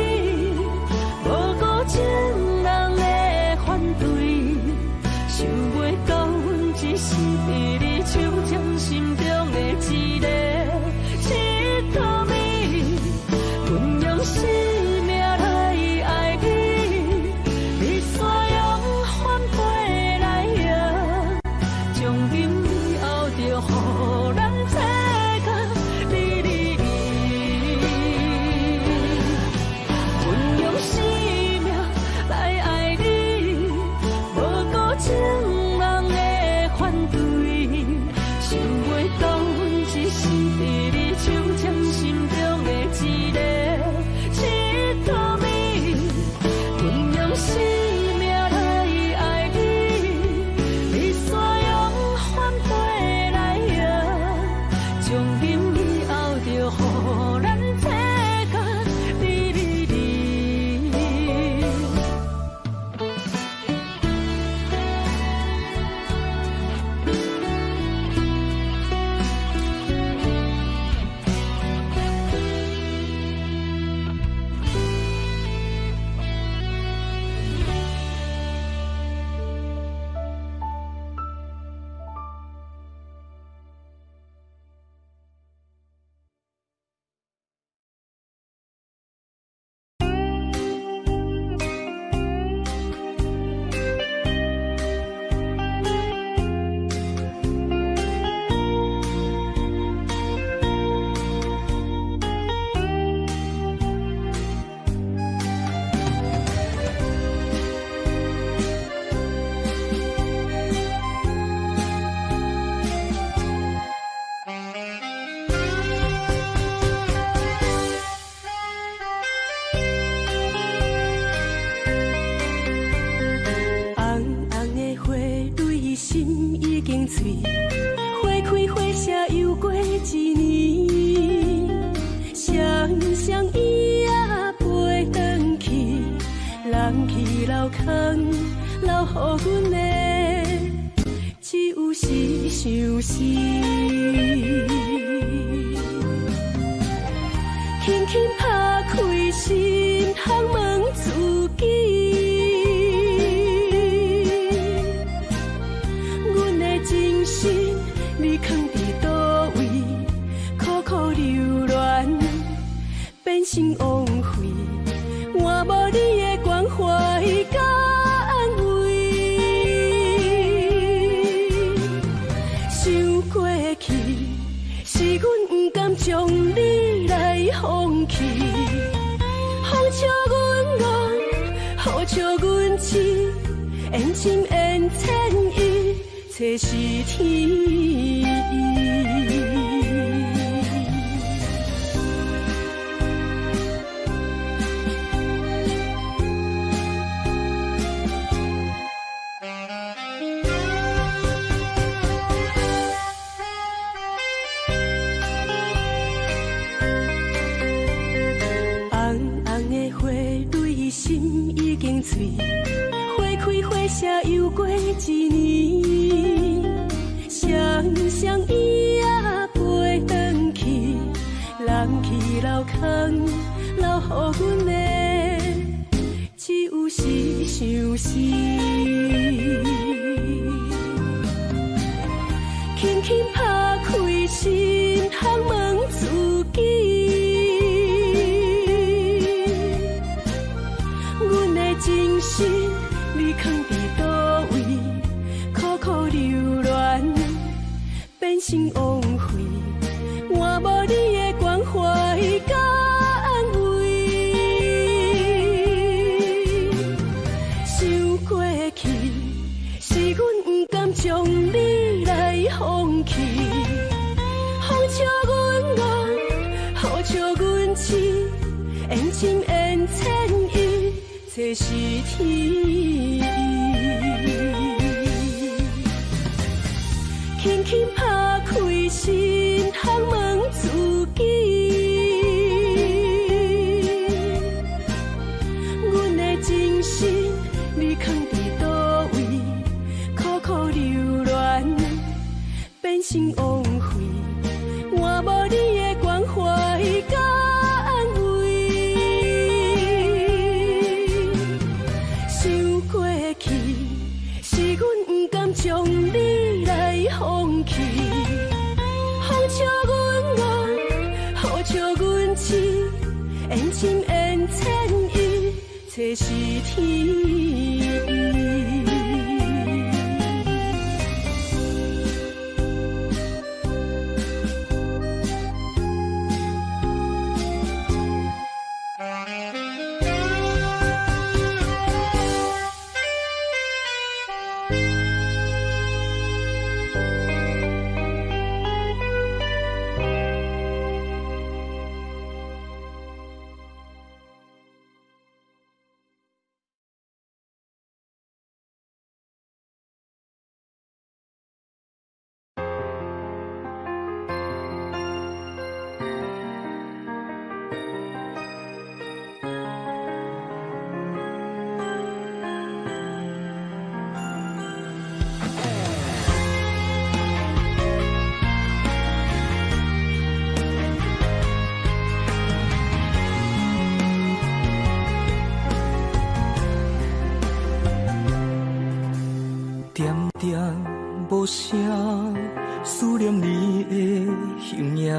无顾情人的反对，想袂到阮只是伫你手掌心中的一个佚佗美。阮用生命来爱你，你却用反背来用，从今以后就予咱世间离离。阮用生命来爱你，无顾情人的反对，想袂到阮只是伫你手掌心中的一个佚佗美。阮用生命来爱你，你却用反背来用，从今以后就予咱世间离离离。红红的花蕊心已经碎，花开花谢又过一年，双双伊也飞转去，人去楼空留予阮的只有是相思。轻轻拍开心窗问自己，阮的真心你藏伫倒位？苦苦流恋变成枉费，换无你的关怀甲安慰。想过去是阮不甘将你来放弃，风笑阮憨，雨笑阮痴，缘深缘浅伊找是天。红红的花蕊心已经碎，花开花谢又过一年，双双伊也飞转去，人去楼空留予阮的只有是相思。轻轻拍开心窗问自己，阮的真心你藏伫倒位？苦苦流恋变成枉费，换无你的关怀甲安慰。想过去是阮不甘将你来放弃，风笑阮憨，雨笑阮痴，缘深缘浅伊找是天。轻轻拍开心窗问自己，阮的真心你藏伫倒位？苦苦流恋变成枉费，换无你的关怀甲安慰。想过去，是阮不甘将你来放弃，风笑阮爱，雨笑阮痴，缘深缘浅意，找是天意。无声，思念你的形影，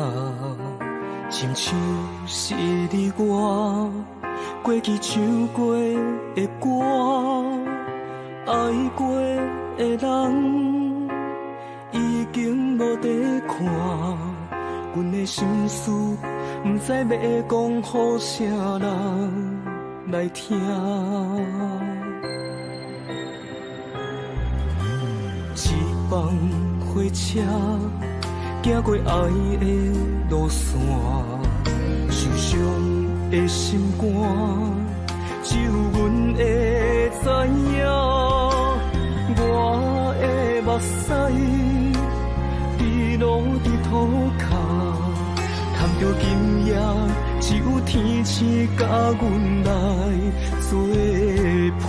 亲像是你我过去唱过的歌，爱过的人已经无得看，阮的心事不知要讲予啥人来听。一帮火车行过爱的路线，受伤的心肝，只有阮会知影。我的目屎滴落伫土骹，堪着今夜只有天星甲阮来作伴。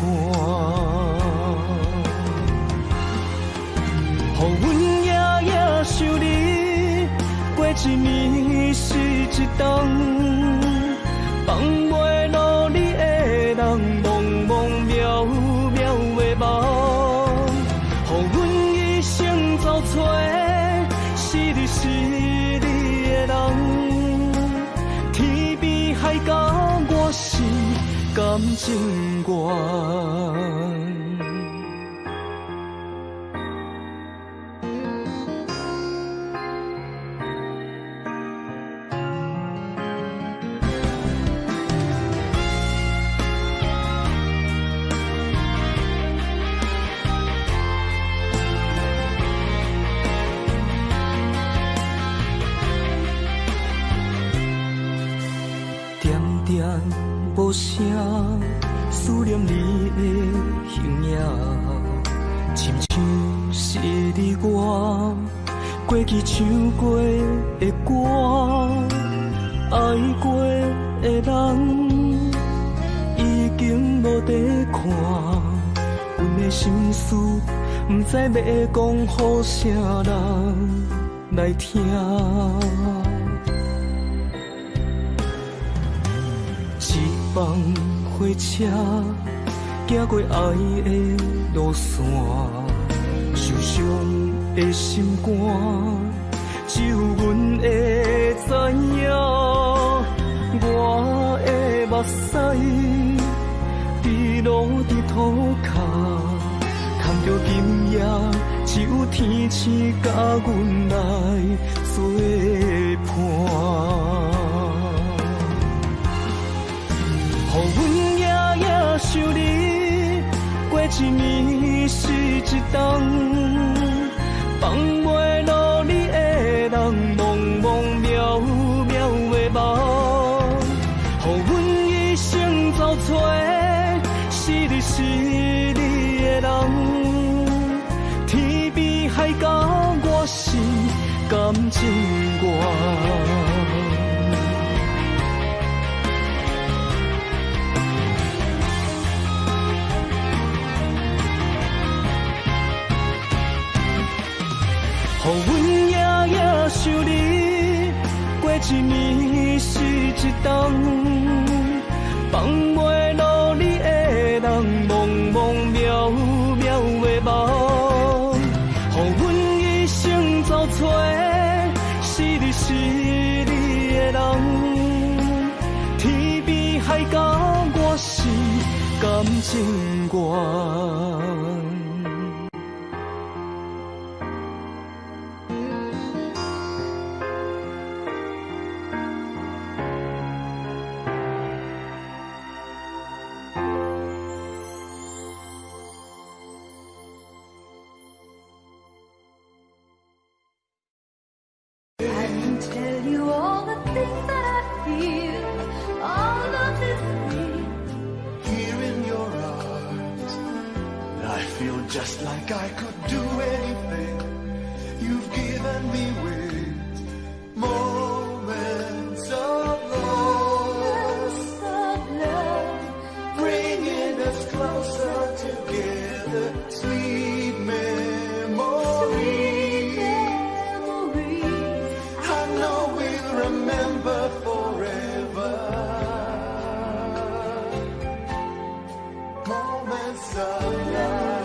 予阮夜夜想你，过一年是一冬，放袂落你的人，茫茫渺渺的梦。予阮一生走找，是你是你的人，天边海角我是感情愿。无声，思念你的形影，亲像是你我过去唱过的歌，爱过的人已经无得看，阮的心事不知要讲予啥人来听。放火车行过爱的路线，受伤的心肝，只有阮会知影。我的目屎滴落伫土骹，堪着今夜只有天星甲阮来作伴。予阮夜夜想你，过一年是一冬，放袂落你的人，茫茫渺渺的梦。予阮一生走找，是你是你的人，天边海角我感情歌。予阮夜夜想你，过一年是一冬，放袂落你的人，茫茫渺渺的梦。予阮一生走找，是你是你的人，天边海角我是感情歌。Tell you all the things that I feel, all of this real. Here in your arms, I feel just like I could do anything. You've given me wings, moments of love, bringing us closer together. Sweet memories. Remember forever moments of love.